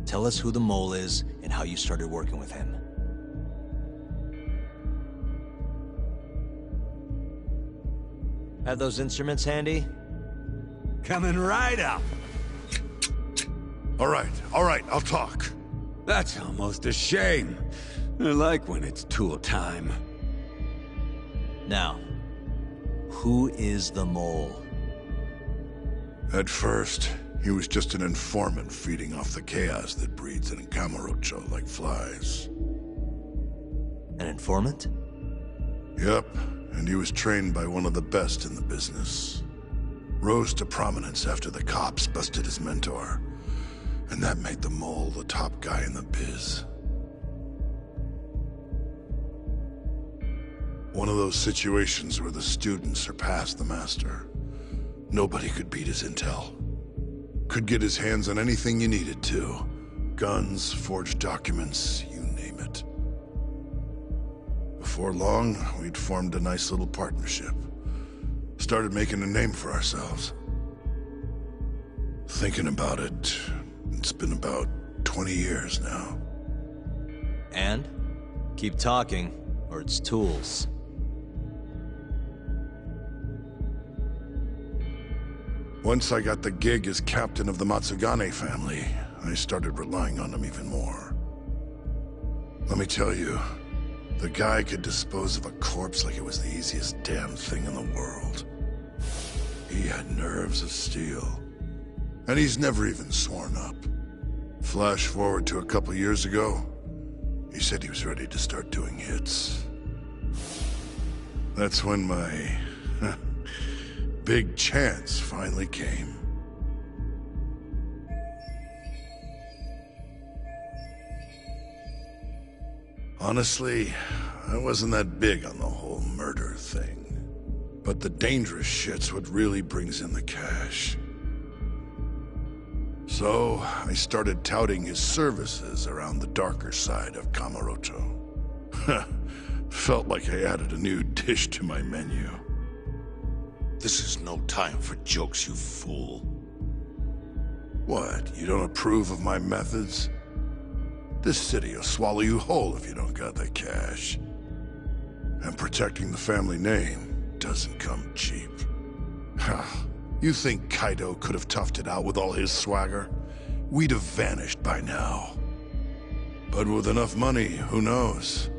Tell us who the mole is and how you started working with him. Have those instruments handy? Coming right up. All right, I'll talk. That's almost a shame. I like when it's tool time. Now, who is the mole? At first, he was just an informant feeding off the chaos that breeds in Kamurocho like flies. An informant? Yep, and he was trained by one of the best in the business. Rose to prominence after the cops busted his mentor. And that made the mole the top guy in the biz. One of those situations where the student surpassed the master. Nobody could beat his intel. Could get his hands on anything you needed to. Guns, forged documents, you name it. Before long, we'd formed a nice little partnership. Started making a name for ourselves. Thinking about it, it's been about 20 years now. And? Keep talking, or it's tools. Once I got the gig as captain of the Matsugane family, I started relying on him even more. Let me tell you, the guy could dispose of a corpse like it was the easiest damn thing in the world. He had nerves of steel. And he's never even sworn up. Flash forward to a couple years ago, he said he was ready to start doing hits. That's when my big chance finally came. Honestly, I wasn't that big on the whole murder thing. But the dangerous shit's what really brings in the cash. So, I started touting his services around the darker side of Kamurocho. Felt like I added a new dish to my menu. This is no time for jokes, you fool. What, you don't approve of my methods? This city will swallow you whole if you don't got the cash. And protecting the family name doesn't come cheap. You think Kaido could have toughed it out with all his swagger? We'd have vanished by now. But with enough money, who knows?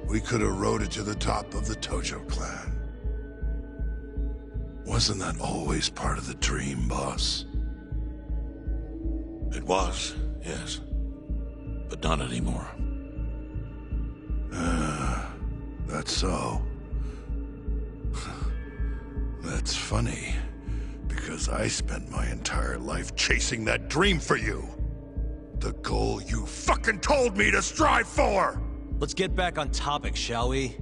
We could have rode it to the top of the Tojo clan. Wasn't that always part of the dream, boss? It was, yes. But not anymore. That's so. That's funny. Because I spent my entire life chasing that dream for you. The goal you fucking told me to strive for! Let's get back on topic, shall we?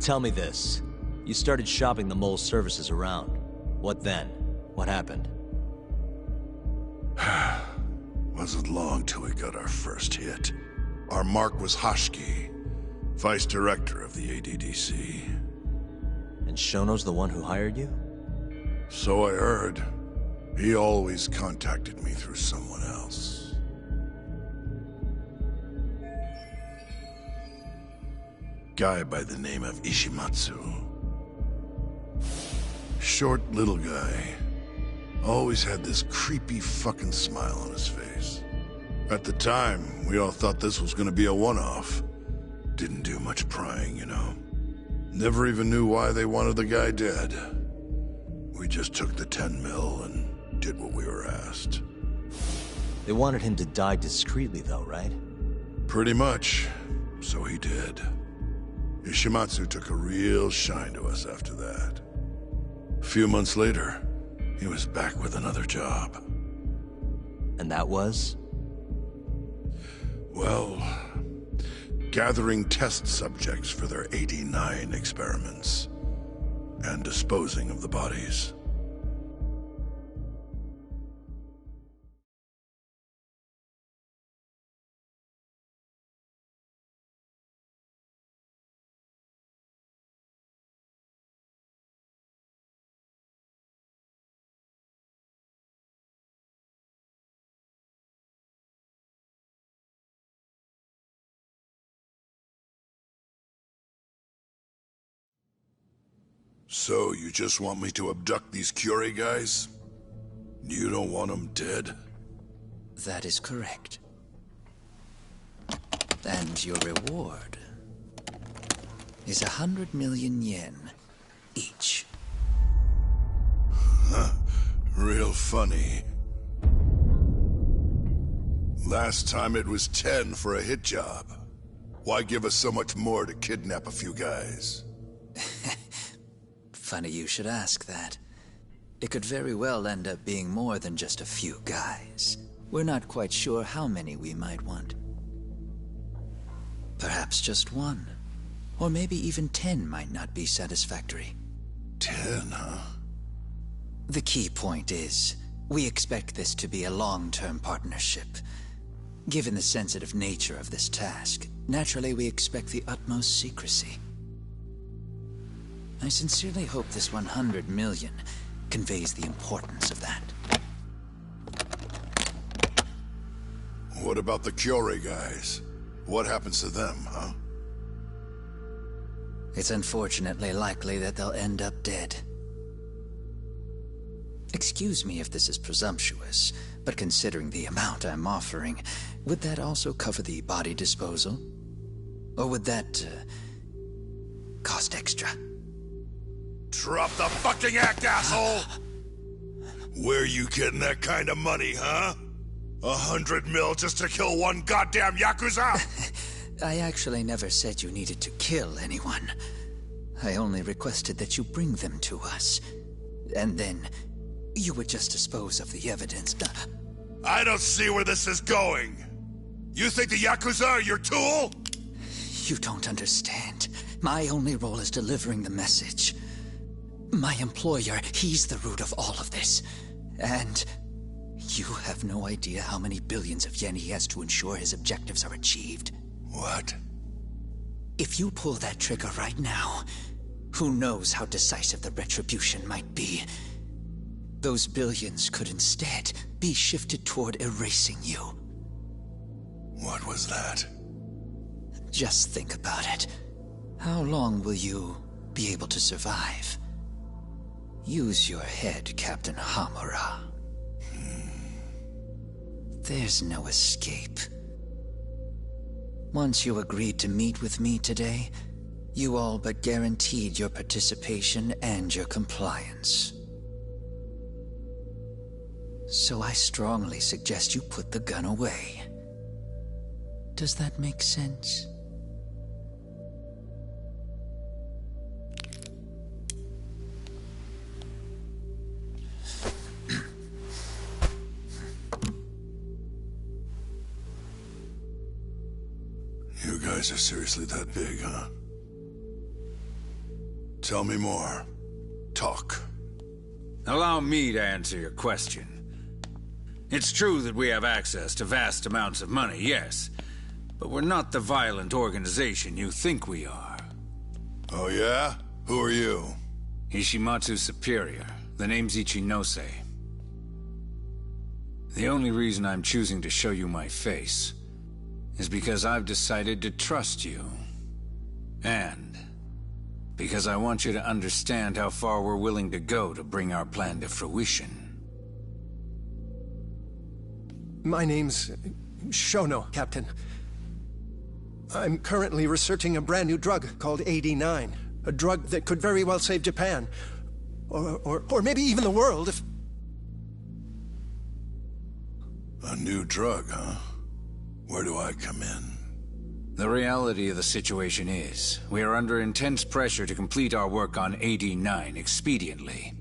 Tell me this. You started shopping the mole's services around. What then? What happened? Wasn't long till we got our first hit. Our mark was Hoshki, vice director of the ADDC. And Shono's the one who hired you? So I heard. He always contacted me through someone else. Guy by the name of Ishimatsu. Short little guy. Always had this creepy fucking smile on his face. At the time, we all thought this was gonna be a one-off. Didn't do much prying, you know. Never even knew why they wanted the guy dead. We just took the 10 mil and did what we were asked. They wanted him to die discreetly though, right? Pretty much. So he did. Ishimatsu took a real shine to us after that. A few months later, he was back with another job. And that was? Well, gathering test subjects for their 89 experiments. And disposing of the bodies. So, you just want me to abduct these Curie guys? You don't want them dead? That is correct. And your reward is 100 million yen each. Huh. Real funny. Last time it was 10 for a hit job. Why give us so much more to kidnap a few guys? Funny you should ask that. It could very well end up being more than just a few guys. We're not quite sure how many we might want. Perhaps just one. Or maybe even 10 might not be satisfactory. 10, huh? The key point is, we expect this to be a long-term partnership. Given the sensitive nature of this task, naturally we expect the utmost secrecy. I sincerely hope this 100 million conveys the importance of that. What about the Curie guys? What happens to them, huh? It's unfortunately likely that they'll end up dead. Excuse me if this is presumptuous, but considering the amount I'm offering, would that also cover the body disposal? Or would that, cost extra? Drop the fucking act, asshole! Where you getting that kind of money, huh? 100 mil just to kill one goddamn Yakuza? I actually never said you needed to kill anyone. I only requested that you bring them to us. And then, you would just dispose of the evidence. I don't see where this is going. You think the Yakuza are your tool? You don't understand. My only role is delivering the message. My employer, he's the root of all of this. And you have no idea how many billions of yen he has to ensure his objectives are achieved. What? If you pull that trigger right now, who knows how decisive the retribution might be. Those billions could instead be shifted toward erasing you. What was that? Just think about it. How long will you be able to survive? Use your head, Captain Hamura. There's no escape. Once you agreed to meet with me today, you all but guaranteed your participation and your compliance. So I strongly suggest you put the gun away. Does that make sense? guys are seriously that big, huh? Tell me more. Talk. Allow me to answer your question. It's true that we have access to vast amounts of money, yes. But we're not the violent organization you think we are. Oh yeah? Who are you? Ishimatsu's superior. The name's Ichinose. The only reason I'm choosing to show you my face is because I've decided to trust you. And because I want you to understand how far we're willing to go to bring our plan to fruition. My name's Shono, Captain. I'm currently researching a brand new drug called AD9. A drug that could very well save Japan. Or maybe even the world if... A new drug, huh? Where do I come in? The reality of the situation is, we are under intense pressure to complete our work on AD9 expediently.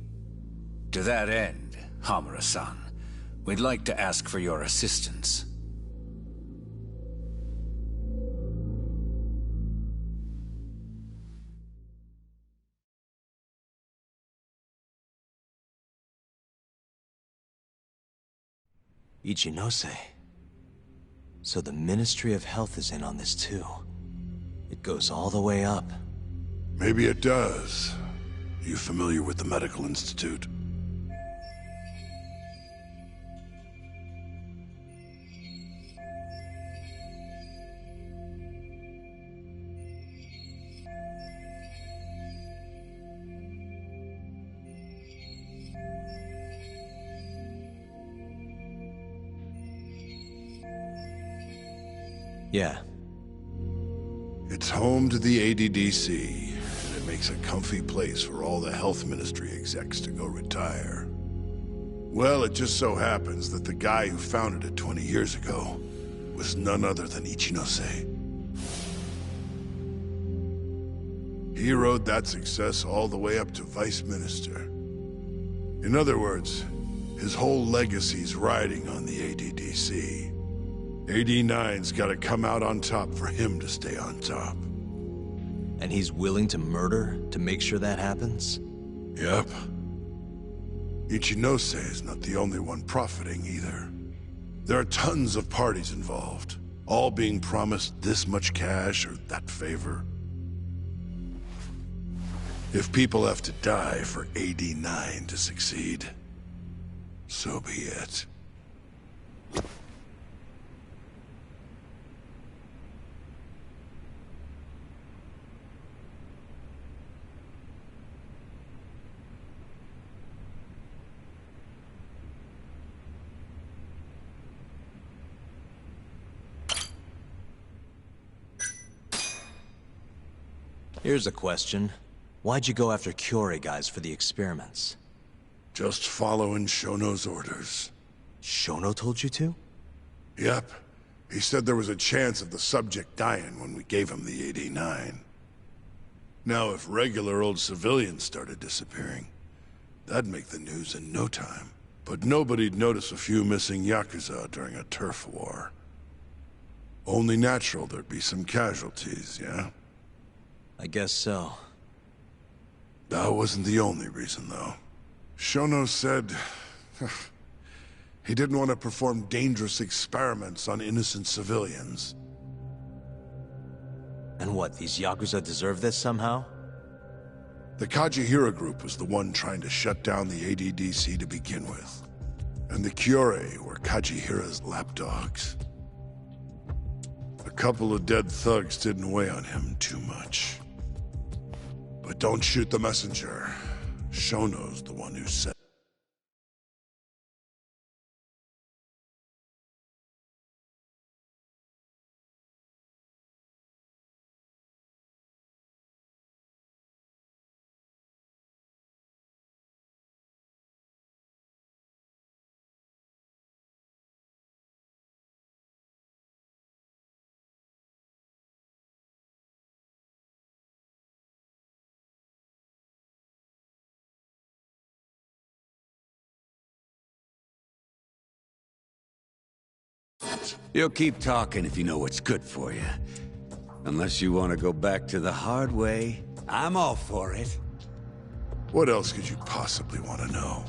To that end, Hamura-san, we'd like to ask for your assistance. Ichinose. So the Ministry of Health is in on this too. It goes all the way up. Maybe it does. You familiar with the Medical Institute? Yeah. It's home to the ADDC, and it makes a comfy place for all the health ministry execs to go retire. Well, it just so happens that the guy who founded it 20 years ago was none other than Ichinose. He rode that success all the way up to Vice Minister. In other words, his whole legacy's riding on the ADDC. AD9's gotta come out on top for him to stay on top. And he's willing to murder to make sure that happens? Yep. Ichinose is not the only one profiting either. There are tons of parties involved, all being promised this much cash or that favor. If people have to die for AD9 to succeed, so be it. Here's a question. Why'd you go after Kyorei guys for the experiments? Just following Shono's orders. Shono told you to? Yep. He said there was a chance of the subject dying when we gave him the AD9. Now, if regular old civilians started disappearing, that'd make the news in no time. But nobody'd notice a few missing Yakuza during a turf war. Only natural there'd be some casualties, yeah? I guess so. That wasn't the only reason, though. Shono said... he didn't want to perform dangerous experiments on innocent civilians. And what, these Yakuza deserve this somehow? The Kajihira group was the one trying to shut down the ADDC to begin with. And the Kyorei were Kajihira's lapdogs. A couple of dead thugs didn't weigh on him too much. But don't shoot the messenger. Shono's the one who said... You'll keep talking if you know what's good for you. Unless you want to go back to the hard way, I'm all for it. What else could you possibly want to know?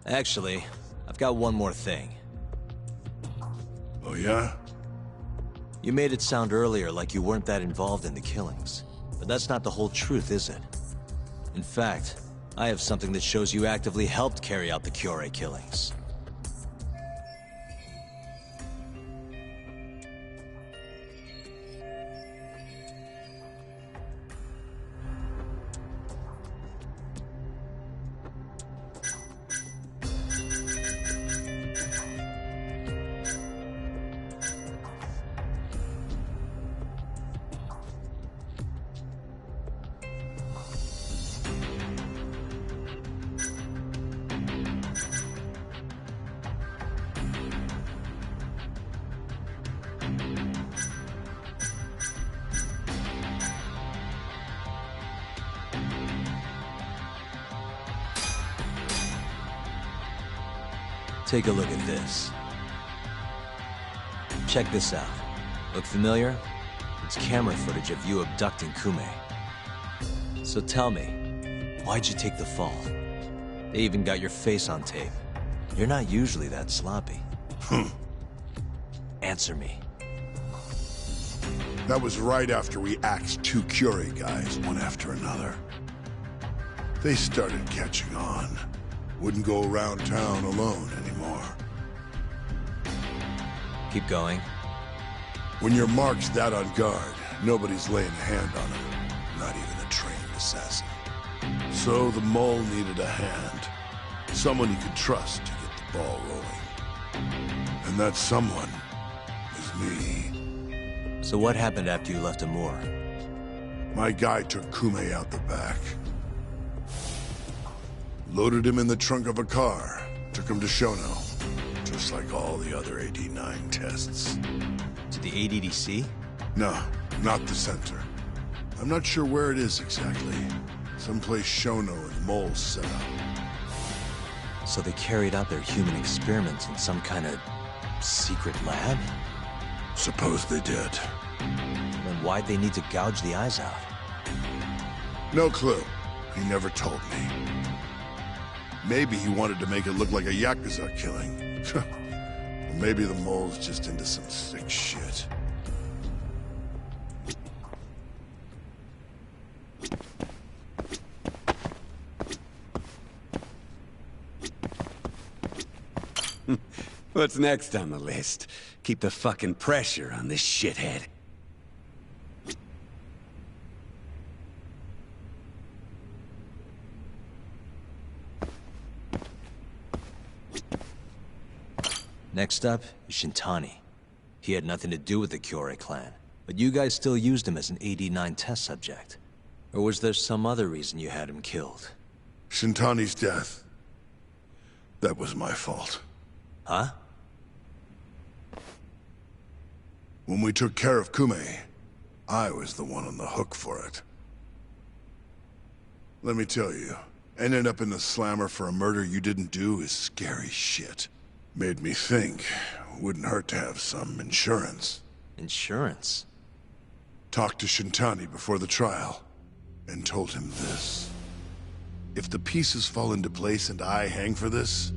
Actually, I've got one more thing. Oh yeah? You made it sound earlier like you weren't that involved in the killings. But that's not the whole truth, is it? In fact, I have something that shows you actively helped carry out the Kyorei killings. Take a look at this. Check this out. Look familiar? It's camera footage of you abducting Kume. So tell me, why'd you take the fall? They even got your face on tape. You're not usually that sloppy. Answer me. That was right after we axed 2 Kyorei guys, one after another. They started catching on. Wouldn't go around town alone anymore. Keep going. When your mark's that on guard, nobody's laying a hand on him. Not even a trained assassin. So the mole needed a hand. Someone he could trust to get the ball rolling. And that someone is me. So what happened after you left Amur? My guy took Kume out the back. Loaded him in the trunk of a car. Took him to Shono. Just like all the other AD-9 tests. To the ADDC? No, not the center. I'm not sure where it is exactly. Someplace Shono and Mole set up. So they carried out their human experiments in some kind of secret lab? Suppose they did. Then why'd they need to gouge the eyes out? No clue. He never told me. Maybe he wanted to make it look like a Yakuza killing. Or maybe the mole's just into some sick shit. What's next on the list? Keep the fucking pressure on this shithead. Next up is Shintani. He had nothing to do with the Kyorei clan, but you guys still used him as an AD-9 test subject. Or was there some other reason you had him killed? Shintani's death. That was my fault. Huh? When we took care of Kume, I was the one on the hook for it. Let me tell you, ending up in the slammer for a murder you didn't do is scary shit. Made me think, wouldn't hurt to have some insurance. Insurance? Talked to Shintani before the trial, and told him this. If the pieces fall into place and I hang for this,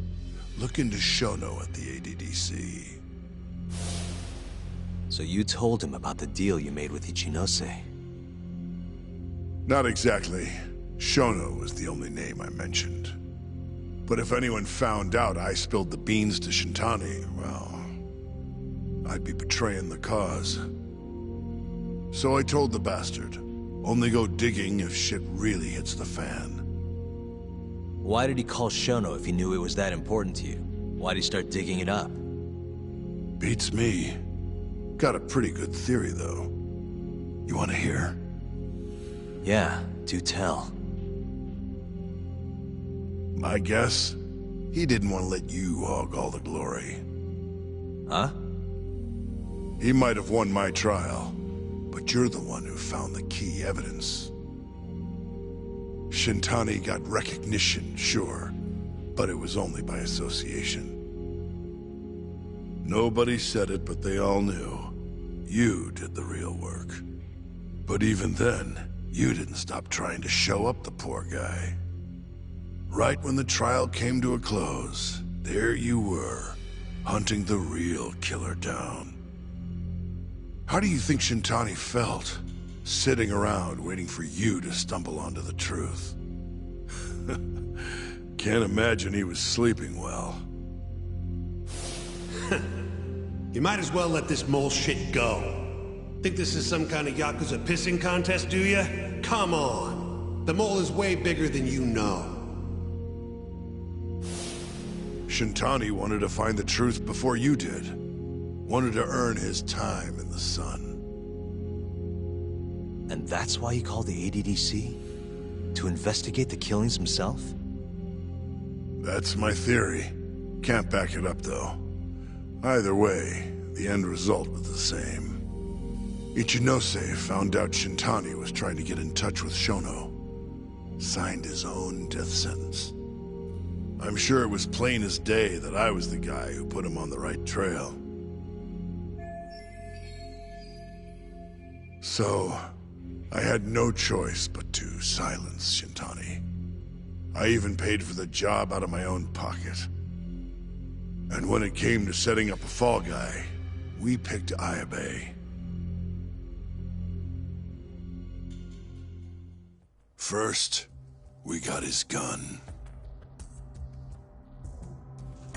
look into Shono at the ADDC. So you told him about the deal you made with Ichinose? Not exactly. Shono was the only name I mentioned. But if anyone found out I spilled the beans to Shintani, well, I'd be betraying the cause. So I told the bastard, only go digging if shit really hits the fan. Why did he call Shono if he knew it was that important to you? Why'd he start digging it up? Beats me. Got a pretty good theory, though. You want to hear? Yeah, do tell. My guess? He didn't want to let you hog all the glory. Huh? He might have won my trial, but you're the one who found the key evidence. Shintani got recognition, sure, but it was only by association. Nobody said it, but they all knew. You did the real work. But even then, you didn't stop trying to show up the poor guy. Right when the trial came to a close, there you were, hunting the real killer down. How do you think Shintani felt, sitting around waiting for you to stumble onto the truth? Can't imagine he was sleeping well. You might as well let this mole shit go. Think this is some kind of Yakuza pissing contest, do ya? Come on. The mole is way bigger than you know. Shintani wanted to find the truth before you did. Wanted to earn his time in the sun. And that's why he called the ADDC? To investigate the killings himself? That's my theory. Can't back it up, though. Either way, the end result was the same. Ichinose found out Shintani was trying to get in touch with Shono. Signed his own death sentence. I'm sure it was plain as day that I was the guy who put him on the right trail. So, I had no choice but to silence Shintani. I even paid for the job out of my own pocket. And when it came to setting up a fall guy, we picked Ayabe. First, we got his gun.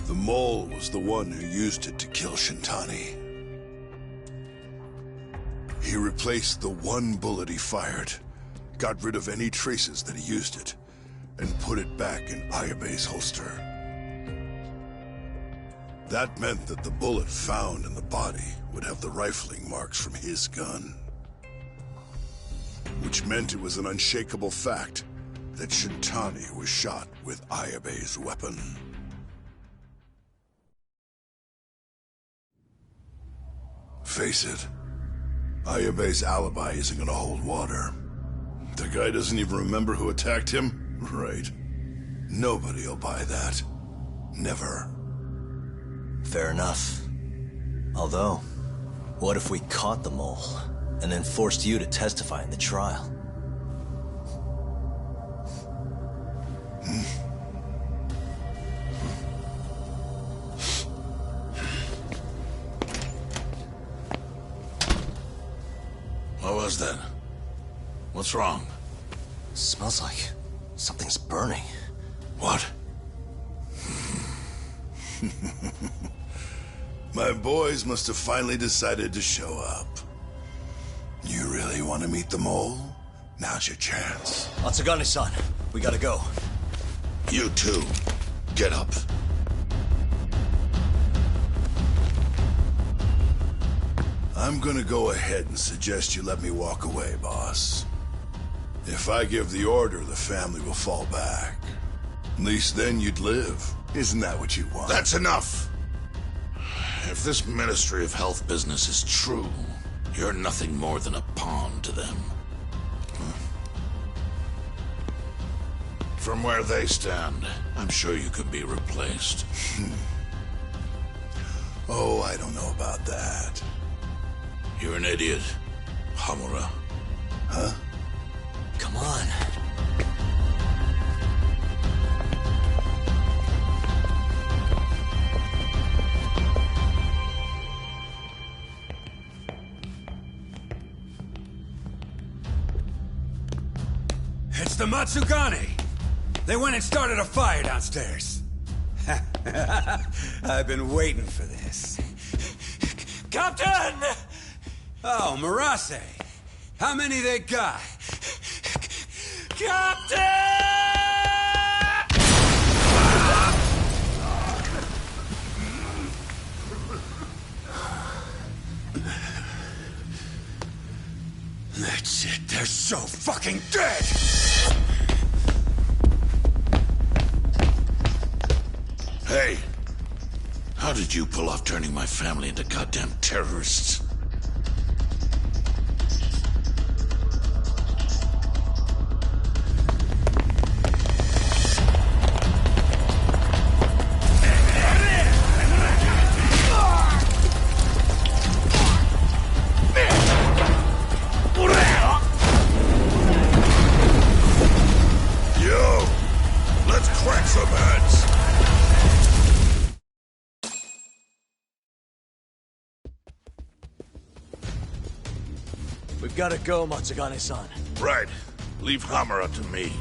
The mole was the one who used it to kill Shintani. He replaced the one bullet he fired, got rid of any traces that he used it, and put it back in Ayabe's holster. That meant that the bullet found in the body would have the rifling marks from his gun. Which meant it was an unshakable fact that Shintani was shot with Ayabe's weapon. Face it, Ayabe's alibi isn't gonna hold water. The guy doesn't even remember who attacked him? Right. Nobody'll buy that. Never. Fair enough. Although, what if we caught the mole, and then forced you to testify in the trial? What was that? What's wrong? Smells like something's burning. What? My boys must have finally decided to show up. You really want to meet the mole? Now's your chance. Atsugane-san, we gotta go. You too. Get up. I'm gonna go ahead and suggest you let me walk away, boss. If I give the order, the family will fall back. At least then you'd live. Isn't that what you want? That's enough! If this Ministry of Health business is true, you're nothing more than a pawn to them. From where they stand, I'm sure you could be replaced. Oh, I don't know about that. You're an idiot, Hamura. Huh? Come on. It's the Matsugane! They went and started a fire downstairs. I've been waiting for this. Captain! Oh, Marase. How many they got? Captain! That's it. They're so fucking dead! Hey! How did you pull off turning my family into goddamn terrorists? Yo! Let's crack some heads! We've gotta go, Matsugane-san. Right. Leave Hamura to me.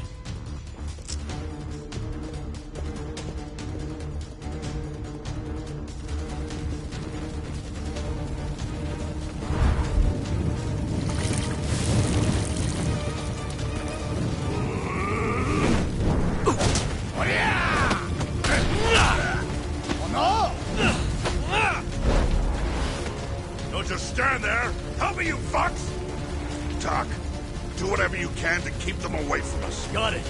Don't just stand there! Help me, you fucks! Doc, do whatever you can to keep them away from us. Got it.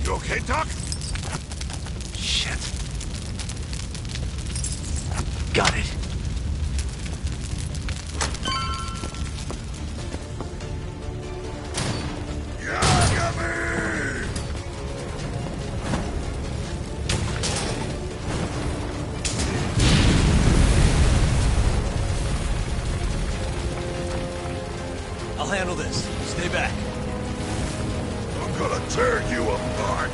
Okay, Doc? Shit. Got it. this. Stay back. I'm gonna tear you apart.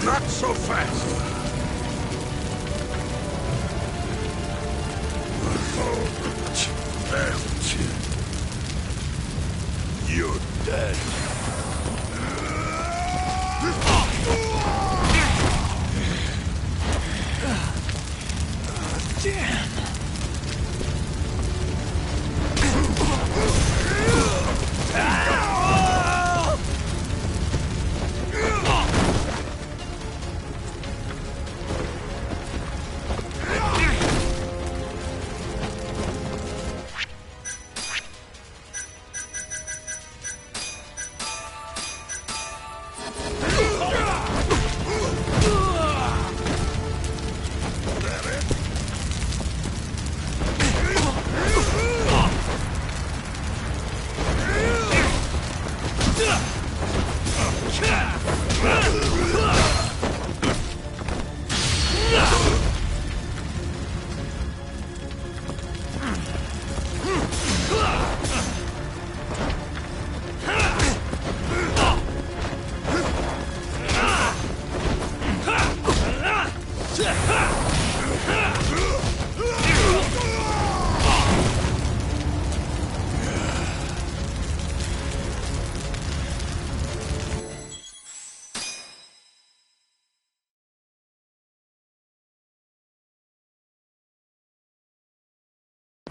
Not so fast! You're dead. Damn.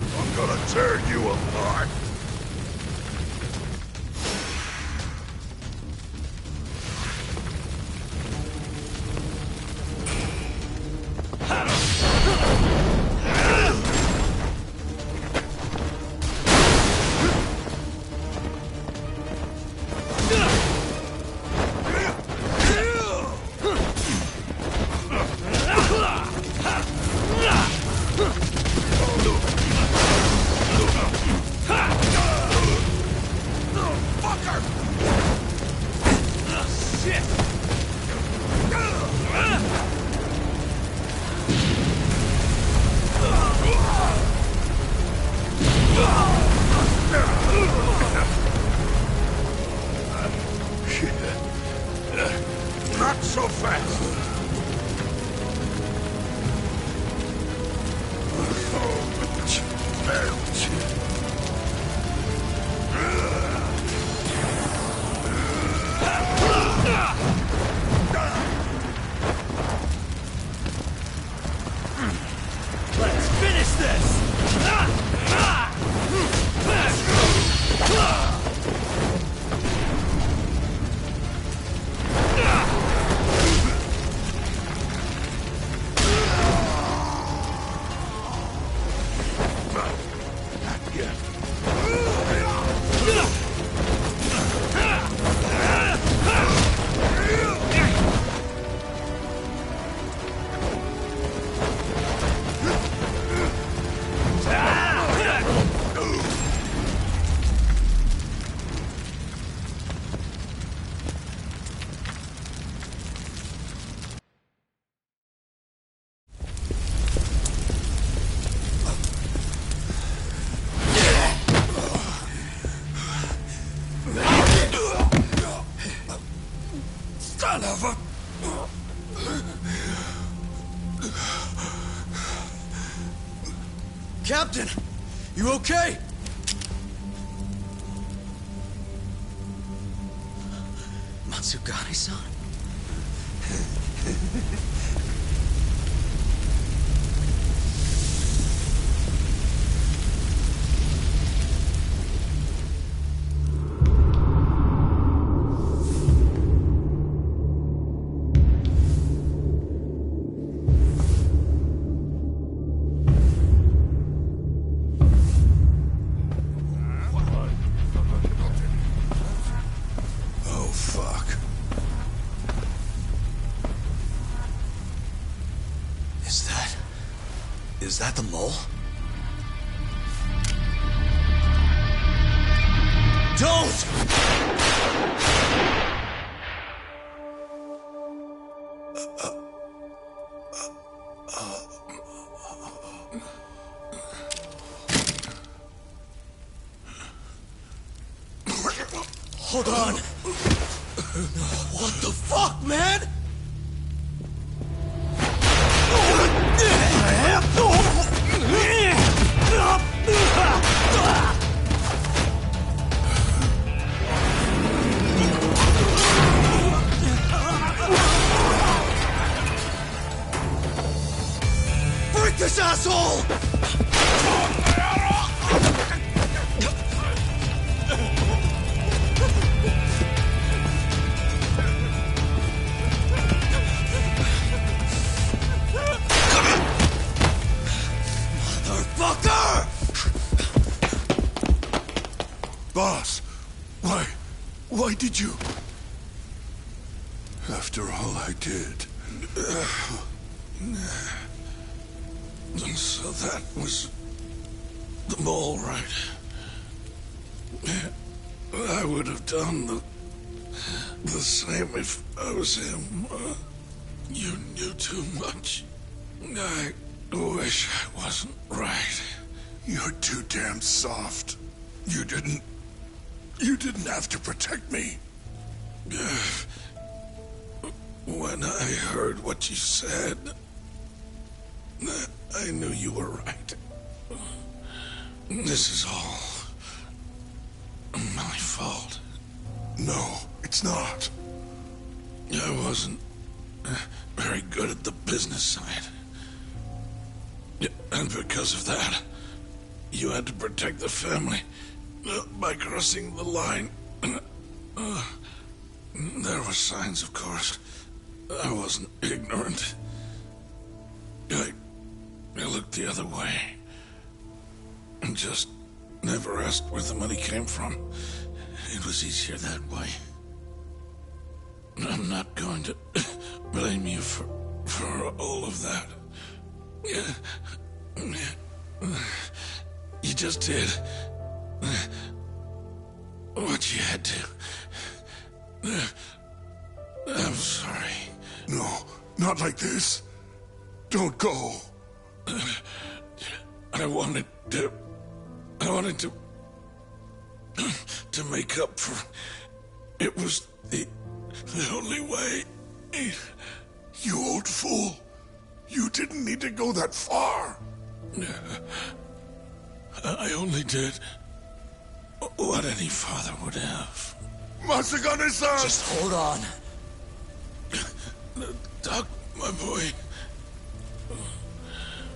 I'm gonna tear you apart. Not so fast! Let's finish this! Son of a... Captain! You okay? Matsugane-san? Is that the mole? Don't! Hold on. What the fuck, man? Break this asshole! Motherfucker! Boss, why did you? After all I did. So that was the mole, right? I would have done the same if I was him. You knew too much. I wish I wasn't right. You're too damn soft. You didn't have to protect me. When I heard what you said, I knew you were right. This is all my fault. No, it's not. I wasn't very good at the business side. And because of that, you had to protect the family by crossing the line. There were signs, of course. I wasn't ignorant. I looked the other way. And just never asked where the money came from. It was easier that way. I'm not going to blame you for all of that. You just did what you had to. I'm sorry. No, not like this. Don't go. I wanted to make up for. It was the only way. You old fool. You didn't need to go that far. I only did what any father would have. Matsugane-san! Just hold on. Doc, my boy.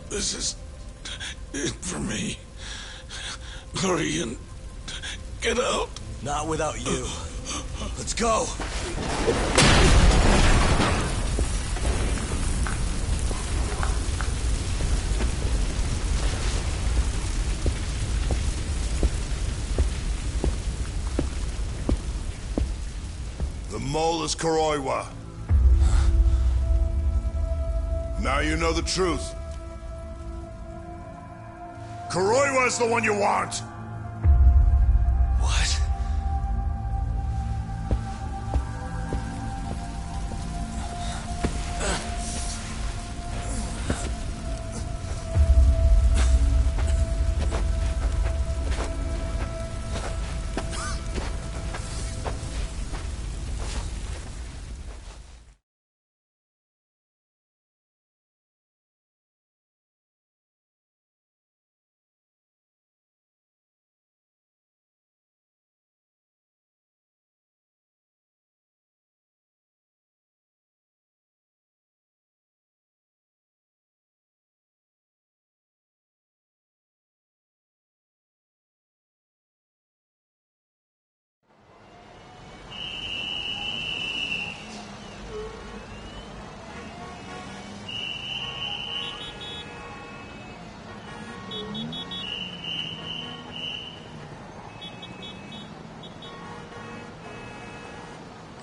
This is it for me. Hurry and get out. Not without you. Let's go. The mole is Kuroiwa. Now you know the truth. Kuroiwa is the one you want.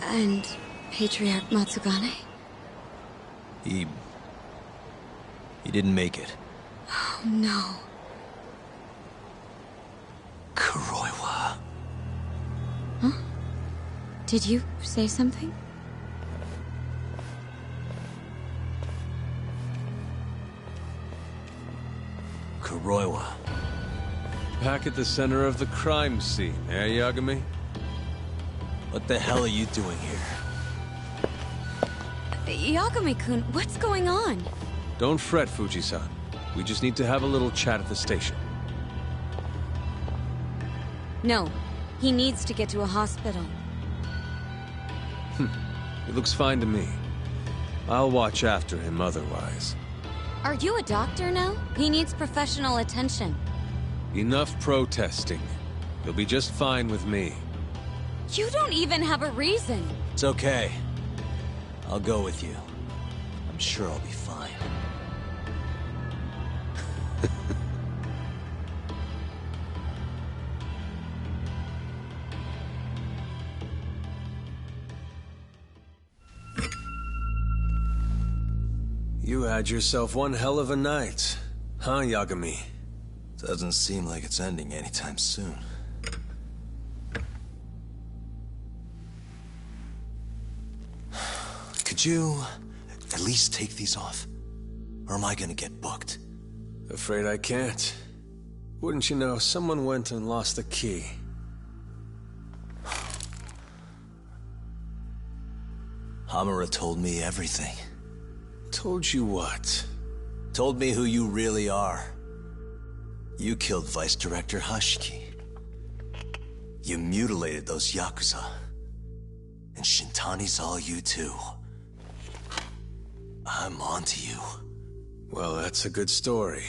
And Patriarch Matsugane? He didn't make it. Oh, no. Kuroiwa. Huh? Did you say something? Kuroiwa. Back at the center of the crime scene, eh, Yagami? What the hell are you doing here? Yagami-kun, what's going on? Don't fret, Fuji-san. We just need to have a little chat at the station. No, he needs to get to a hospital. It looks fine to me. I'll watch after him otherwise. Are you a doctor now? He needs professional attention. Enough protesting. He'll be just fine with me. You don't even have a reason. It's okay. I'll go with you. I'm sure I'll be fine. You had yourself one hell of a night, huh, Yagami? Doesn't seem like it's ending anytime soon. Could you at least take these off? Or am I gonna get booked? Afraid I can't. Wouldn't you know, someone went and lost the key. Hamura told me everything. Told you what? Told me who you really are. You killed Vice Director Hashiki. You mutilated those Yakuza. And Shintani's all you too. I'm onto you. Well, that's a good story.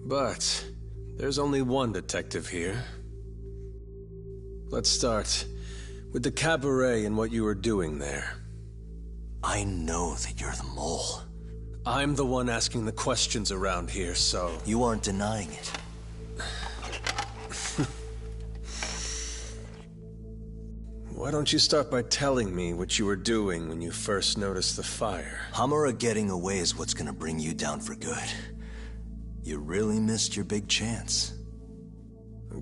But there's only one detective here. Let's start with the cabaret and what you were doing there. I know that you're the mole. I'm the one asking the questions around here, so... You aren't denying it. Why don't you start by telling me what you were doing when you first noticed the fire? Hamura getting away is what's gonna bring you down for good. You really missed your big chance.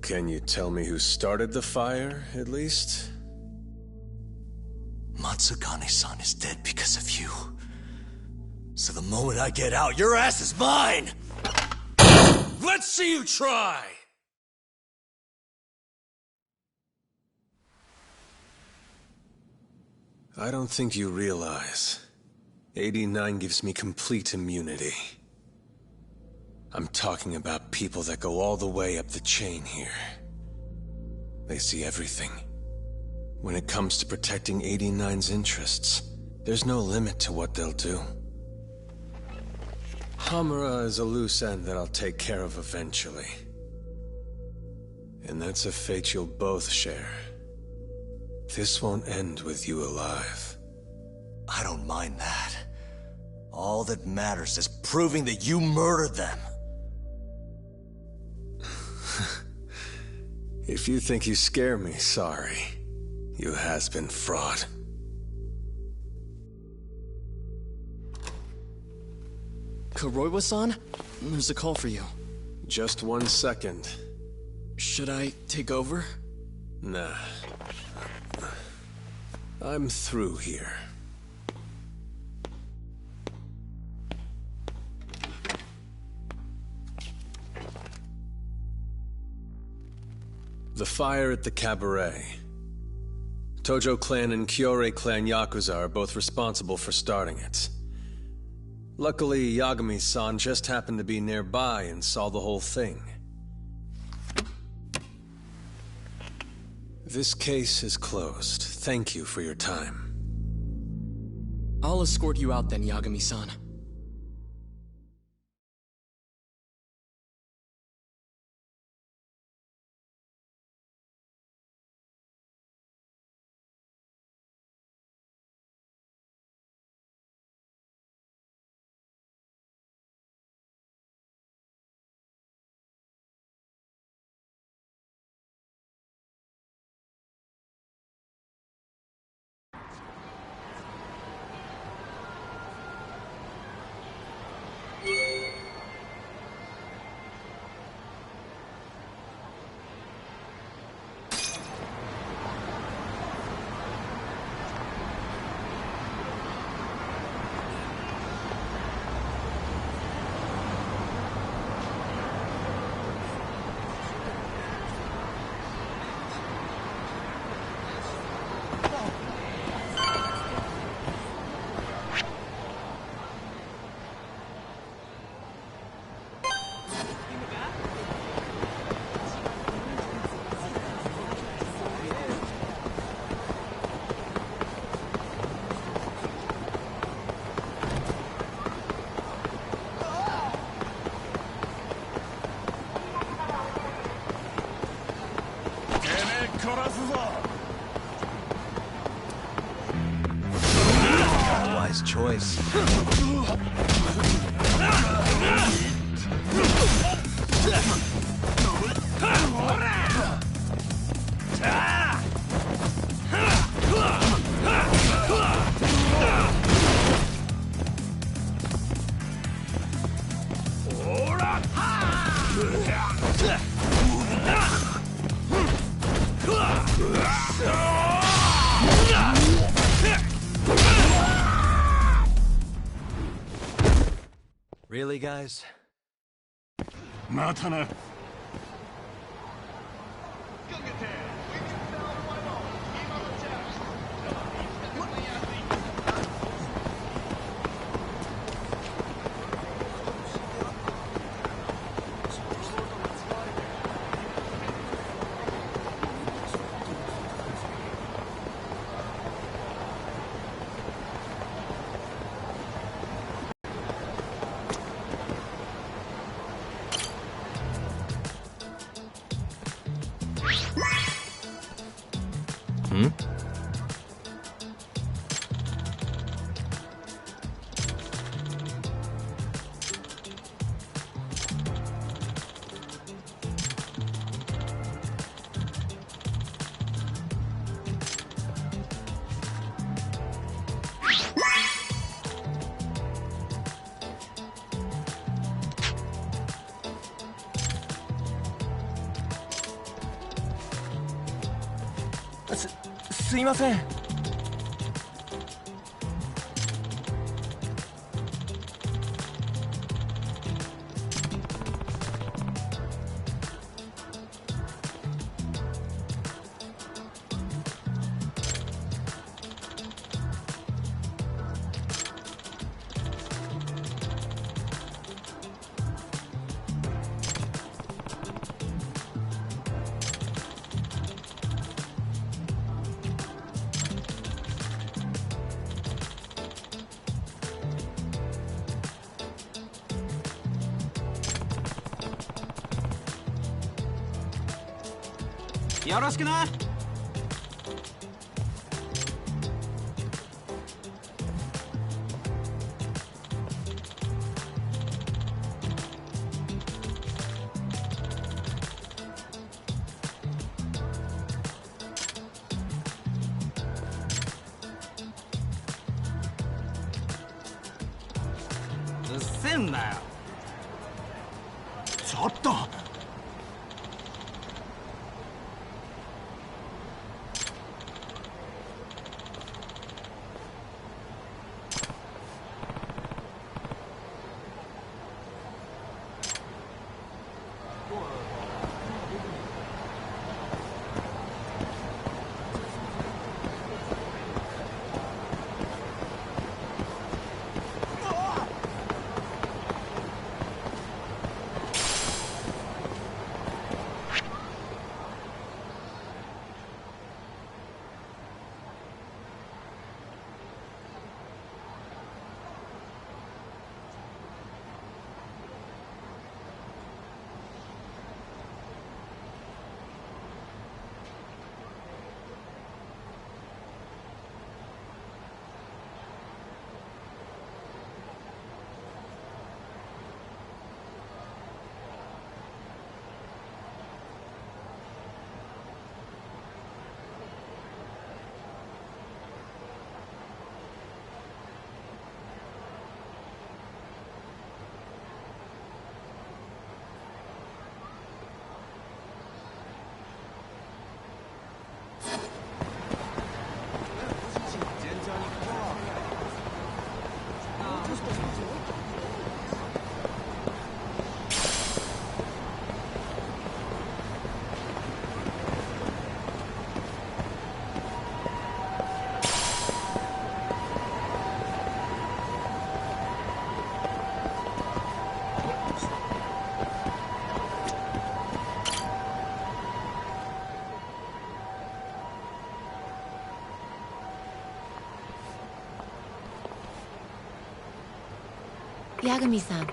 Can you tell me who started the fire, at least? Matsugane-san is dead because of you. So the moment I get out, your ass is mine! Let's see you try! I don't think you realize. 89 gives me complete immunity. I'm talking about people that go all the way up the chain here. They see everything. When it comes to protecting 89's interests, there's no limit to what they'll do. Hamura is a loose end that I'll take care of eventually. And that's a fate you'll both share. This won't end with you alive. I don't mind that. All that matters is proving that you murdered them. If you think you scare me, sorry. You has-been fraud. Kuroiwa-san? There's a call for you. Just 1 second. Should I take over? Nah. I'm through here. The fire at the cabaret. Tojo clan and Kyorei clan Yakuza are both responsible for starting it. Luckily, Yagami-san just happened to be nearby and saw the whole thing. This case is closed. Thank you for your time. I'll escort you out then, Yagami-san. wise choice. Really, guys? またな。Hmm?すいません。よろしくな。うっせんなよ。ちょっと。八神さん。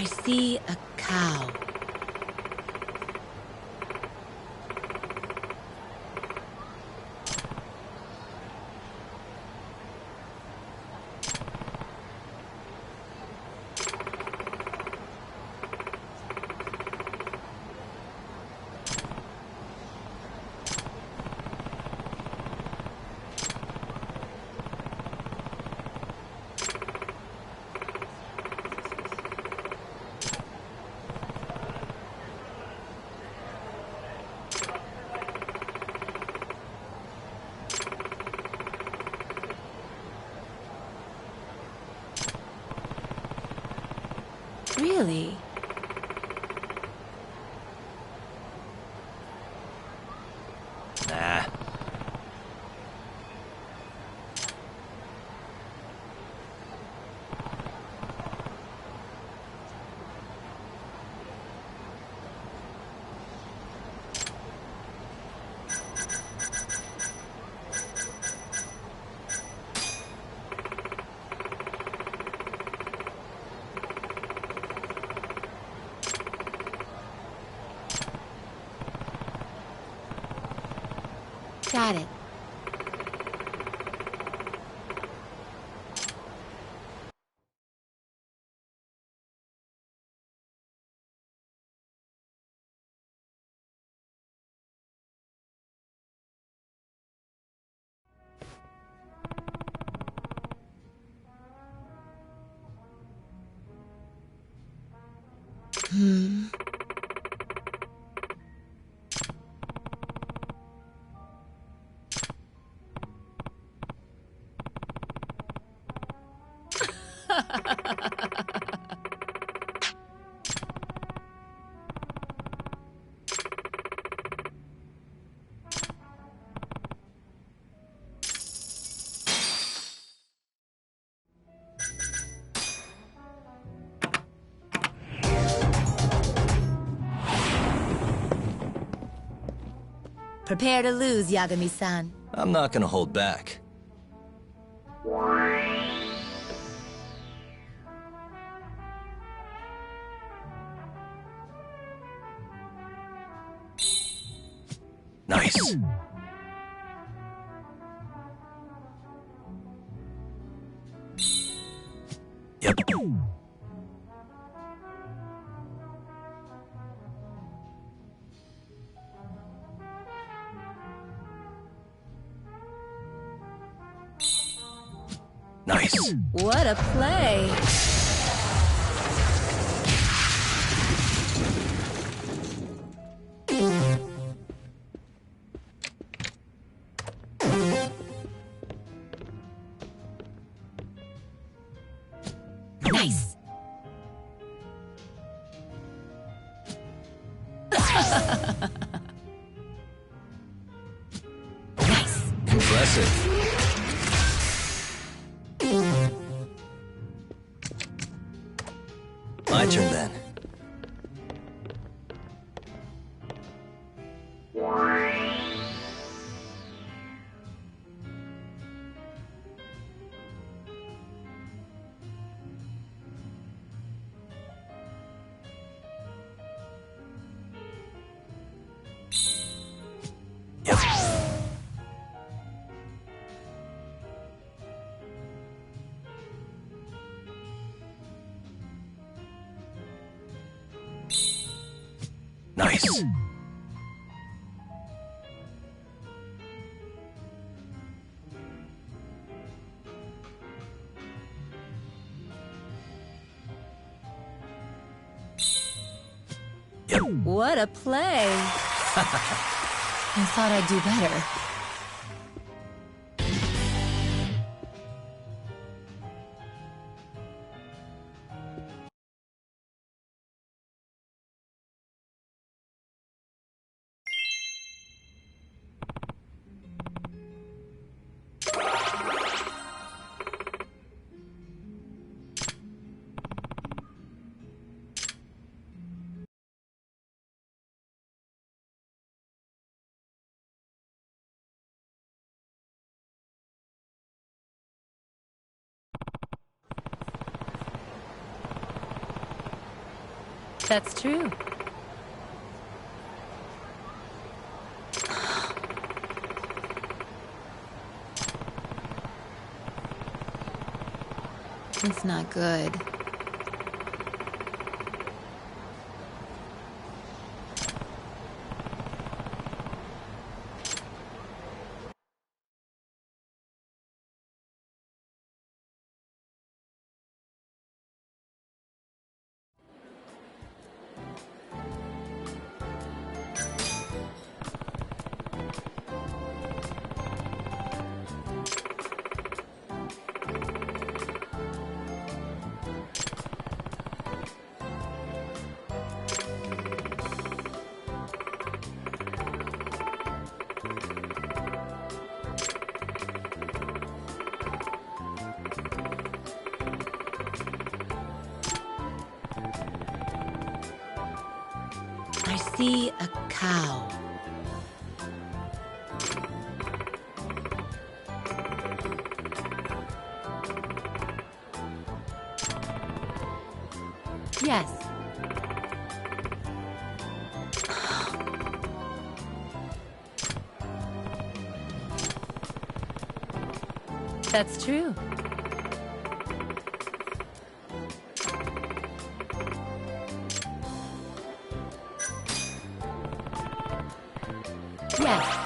I see a cow. Really? Nah. Got it. Prepare to lose, Yagami-san. I'm not gonna hold back. Nice. Yep. Nice. What a play! Nice. Nice. Impressive. My turn then. Yep. Nice. Yep. What a play! I thought I'd do better. That's true. That's not good. I see a cow. Yes. That's true. Yes.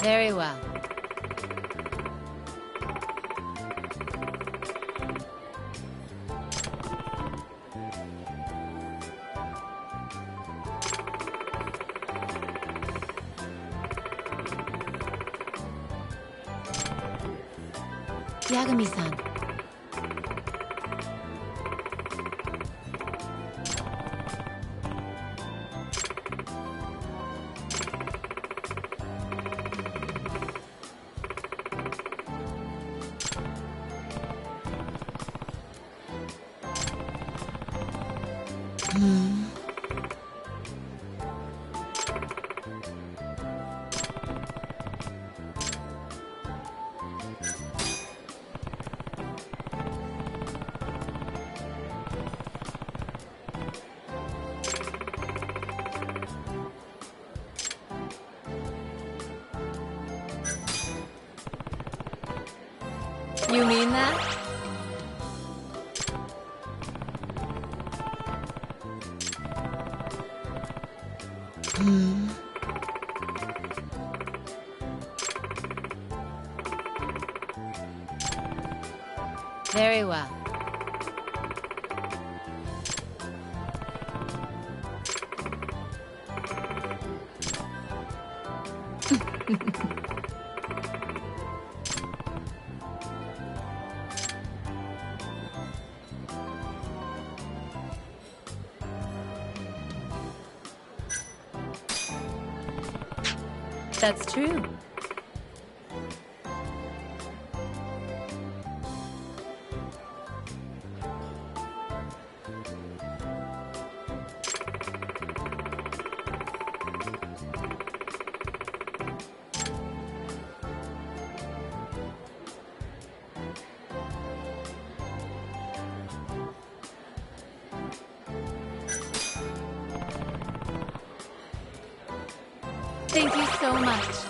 Very well. Yagami-san. You mean that? Very well. That's true. Thank you so much.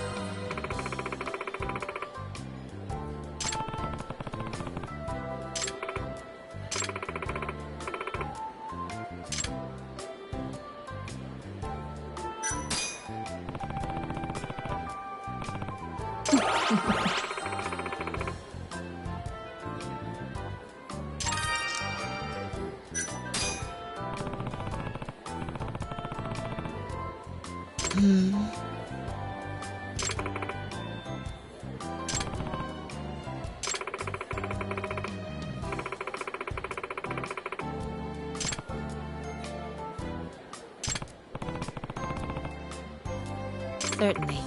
Certainly.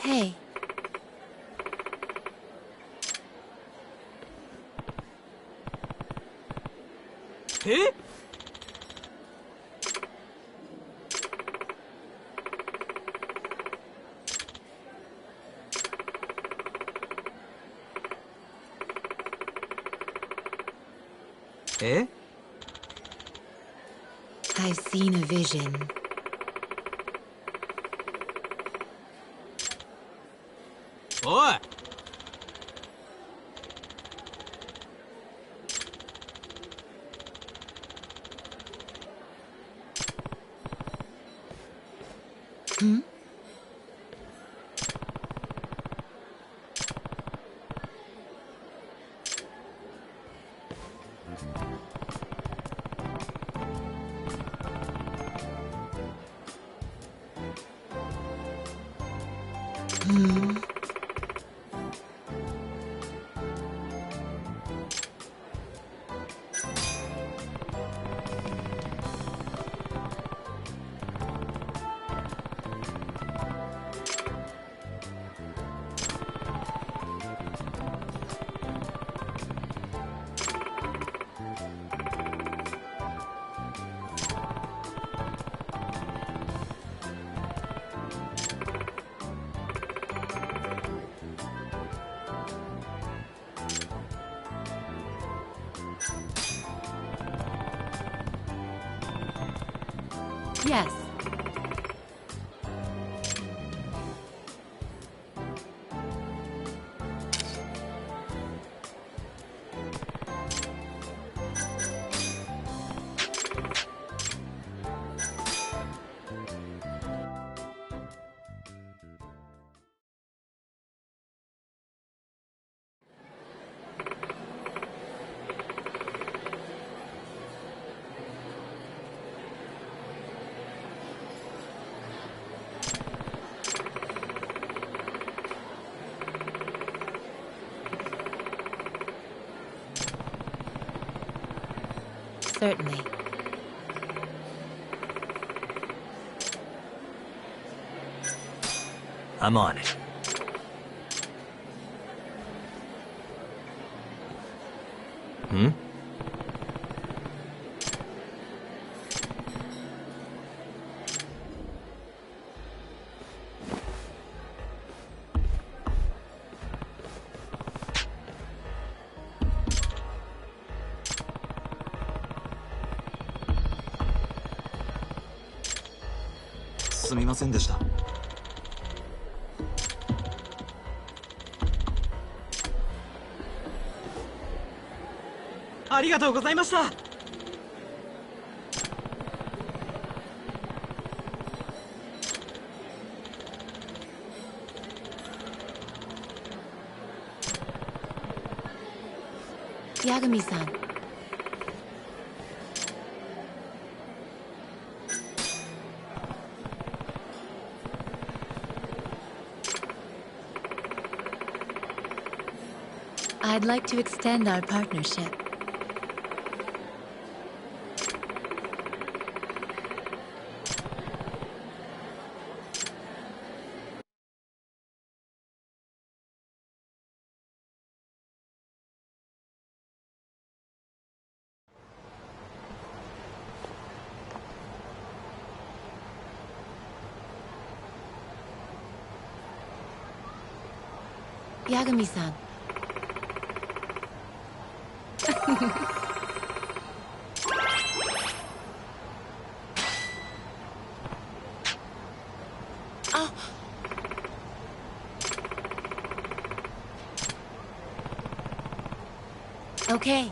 Hey. Eh? Eh? I've seen a vision. Oi! Hmm? Hmm. Yes. Certainly. I'm on it. Hmm? Yagami-san. I'd like to extend our partnership. Yagami-san. Oh. Okay.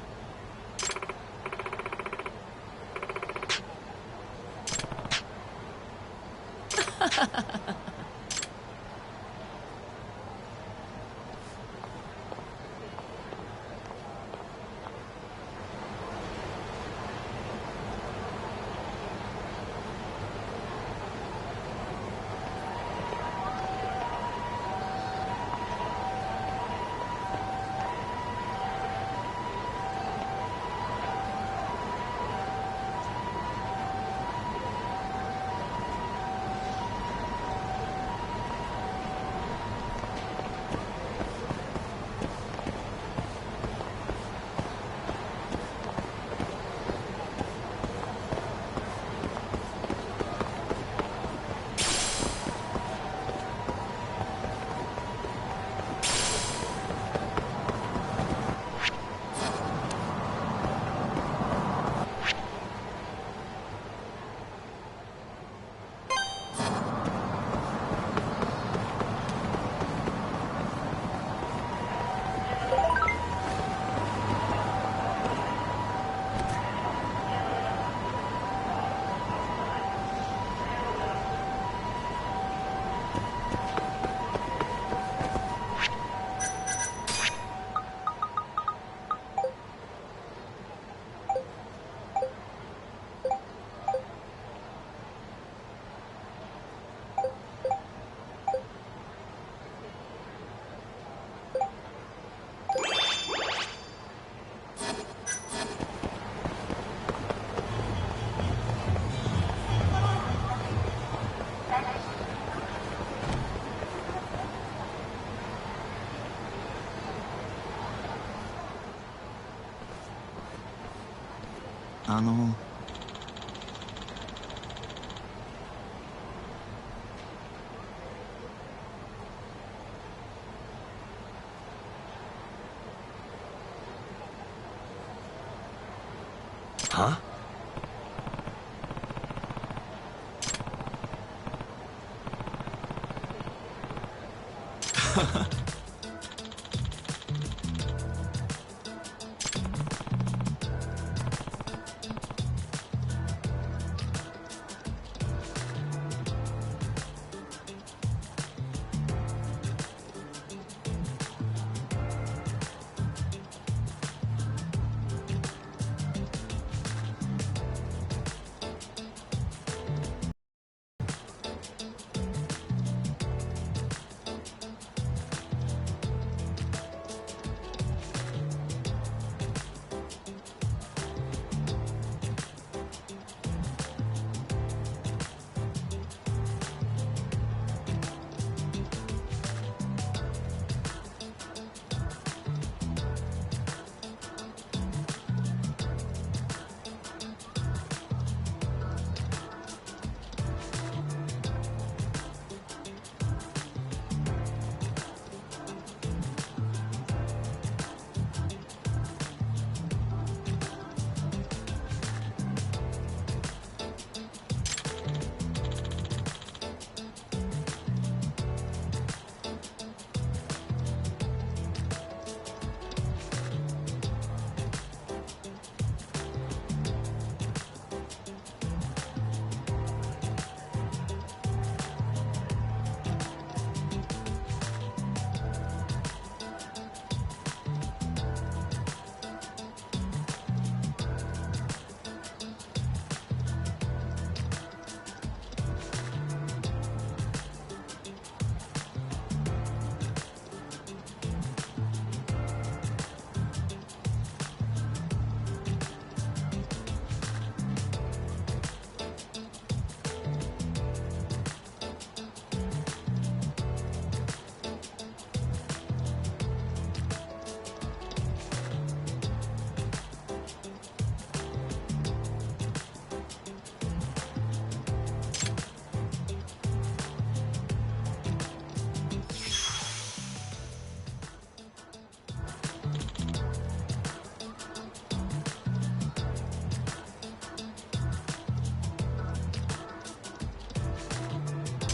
Huh?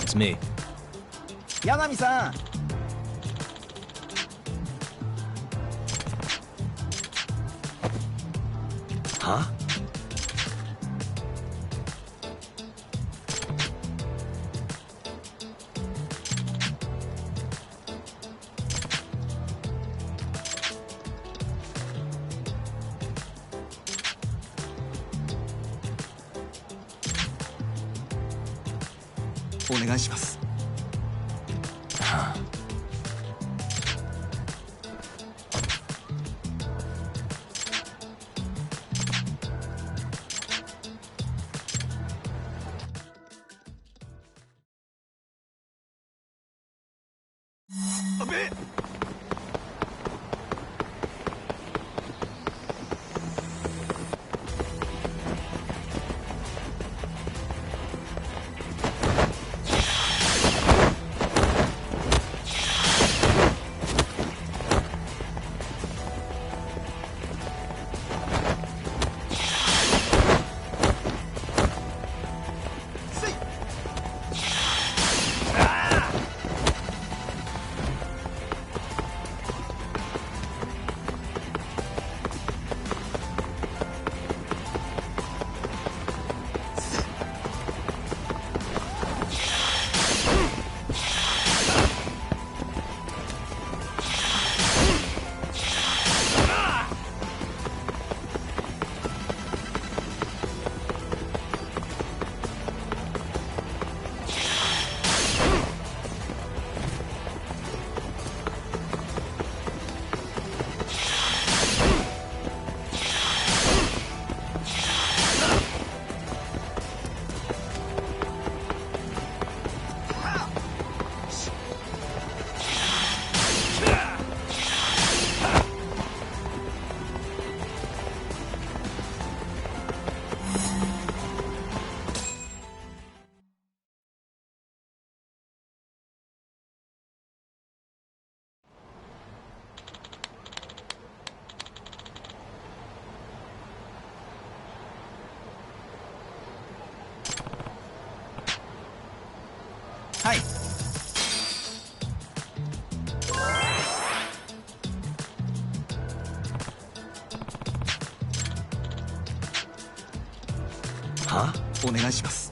It's me. 柳さん。Huh?お願いします。はい。は？お願いします。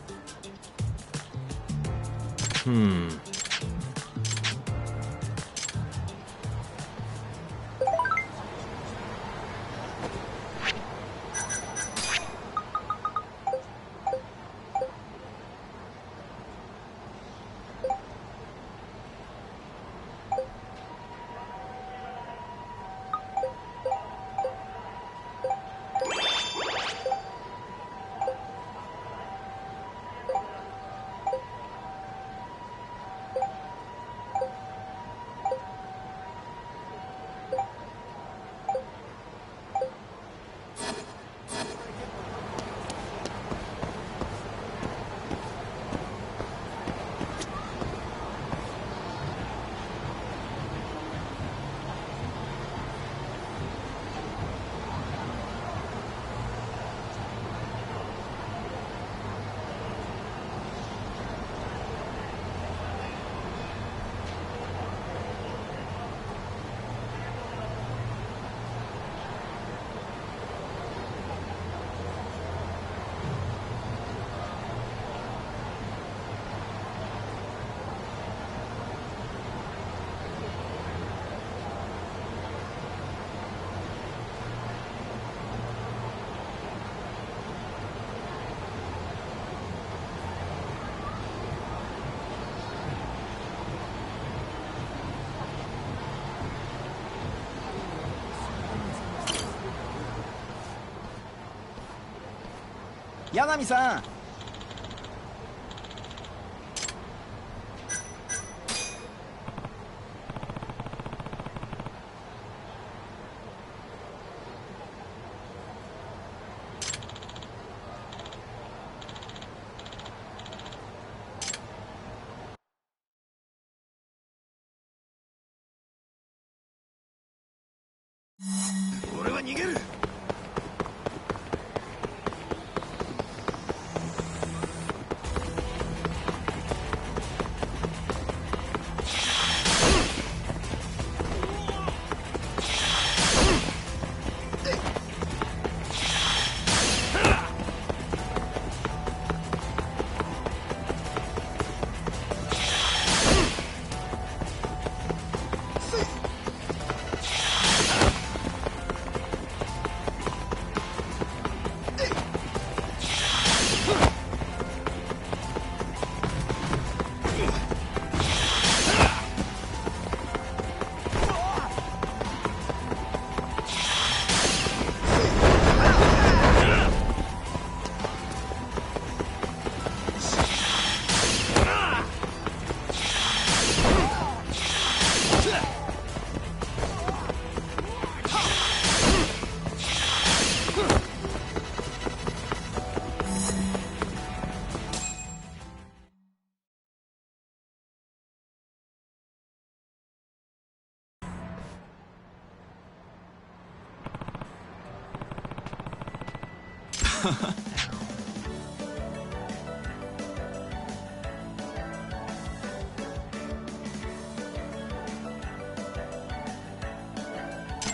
柳さん。俺は逃げる。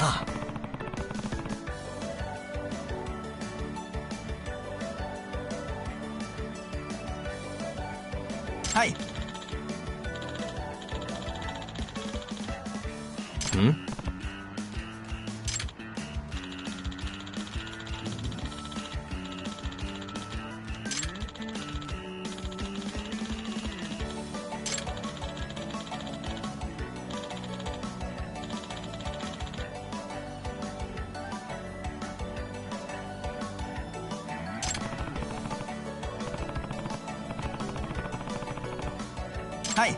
あ。はい。ん？はい。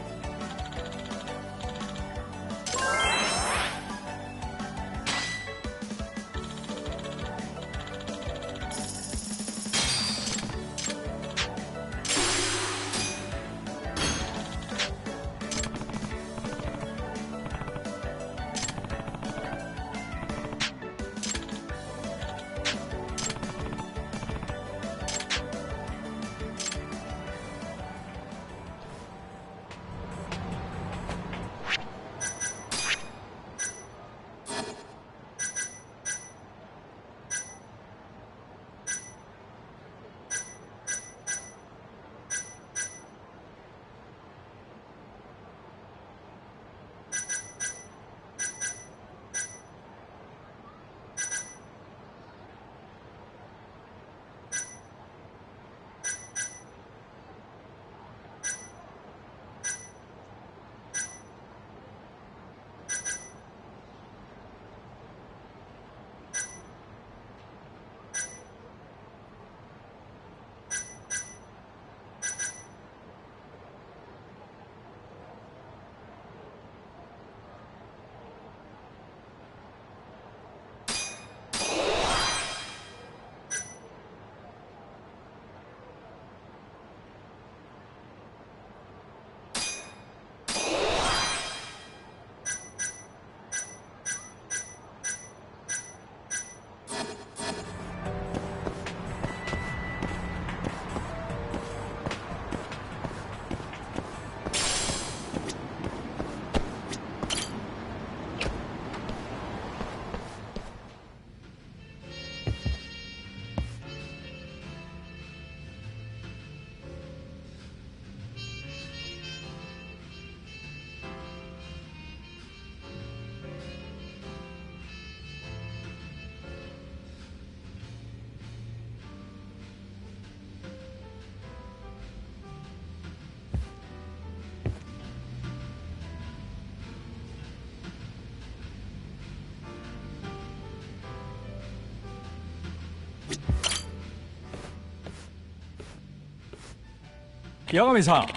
八神さん。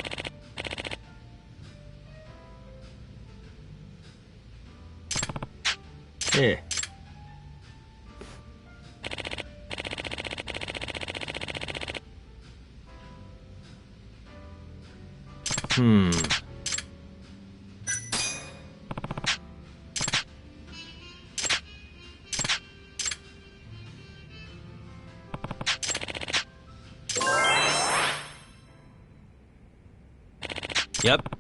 ええ。Yep.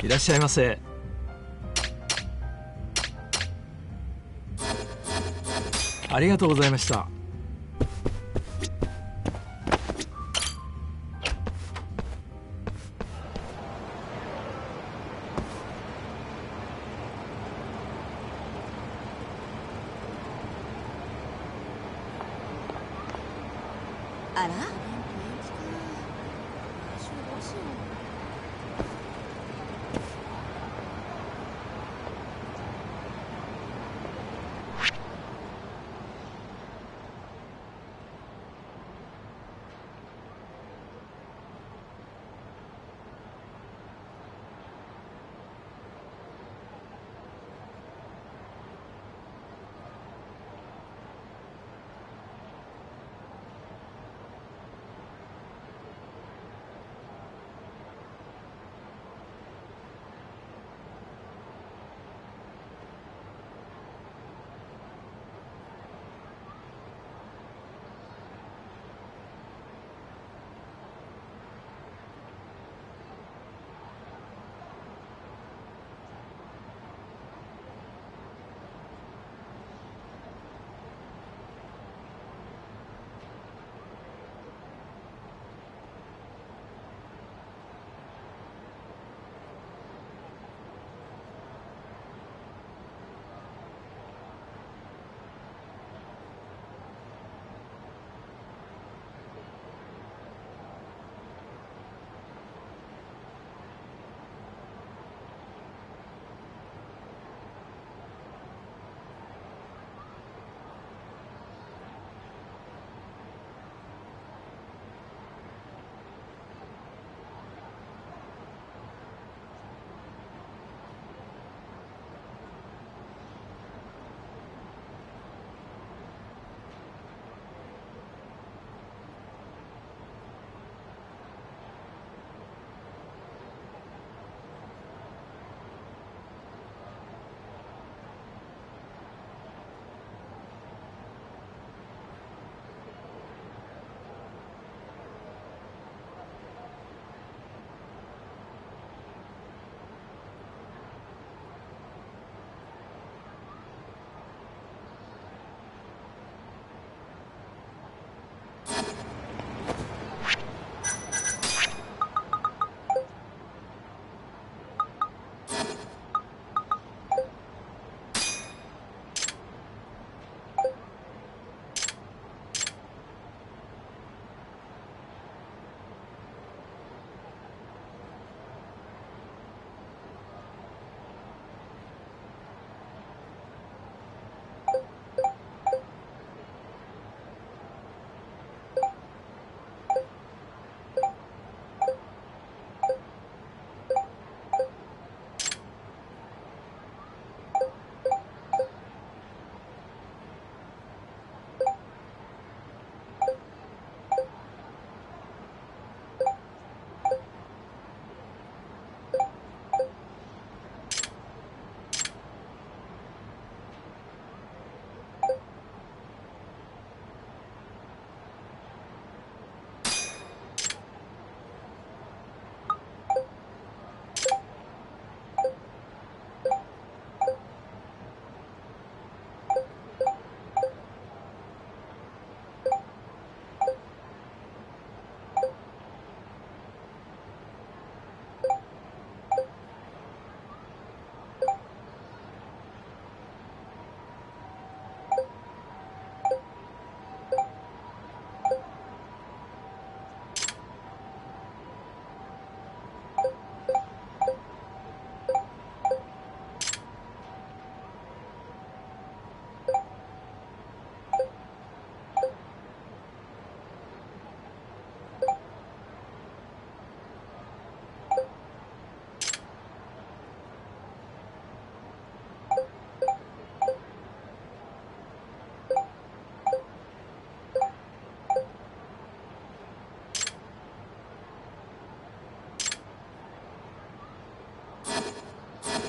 いらっしゃいませ。ありがとうございました。あら？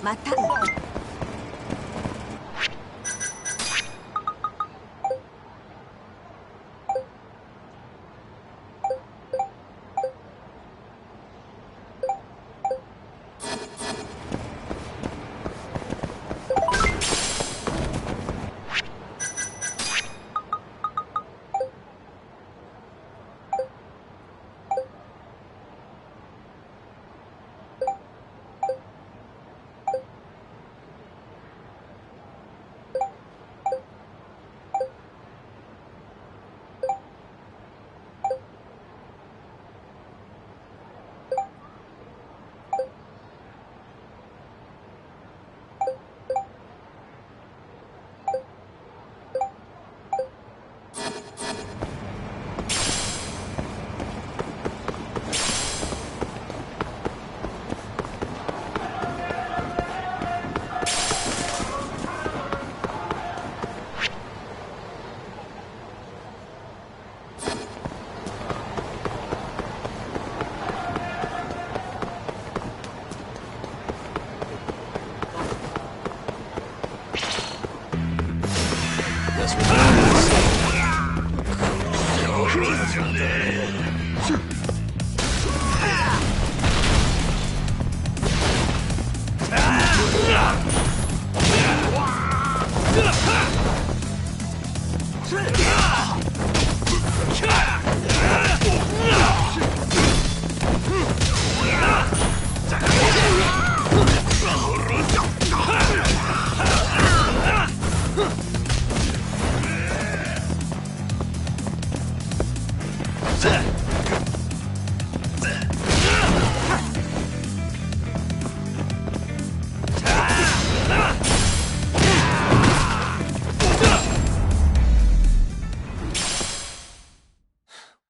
また。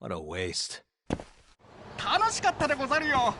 What a waste. 楽しかったでござるよ。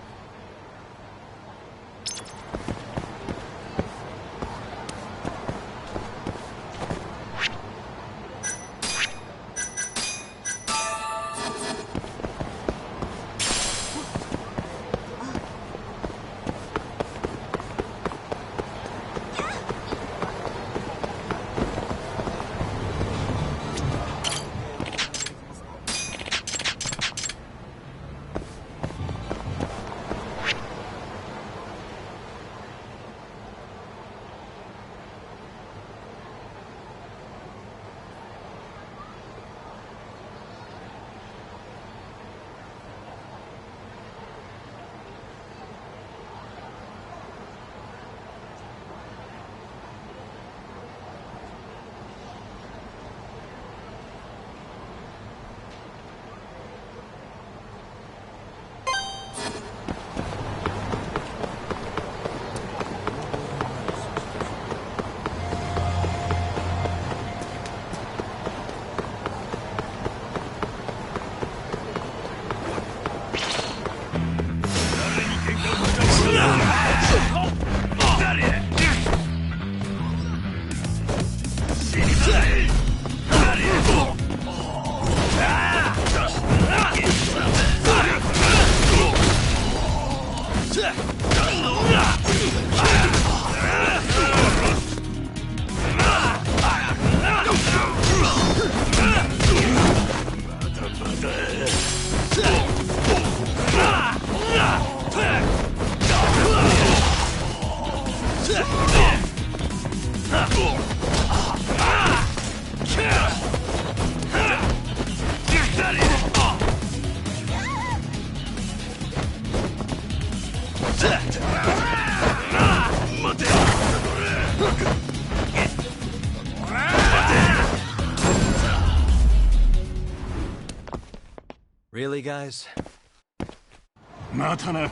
Really, guys? またな。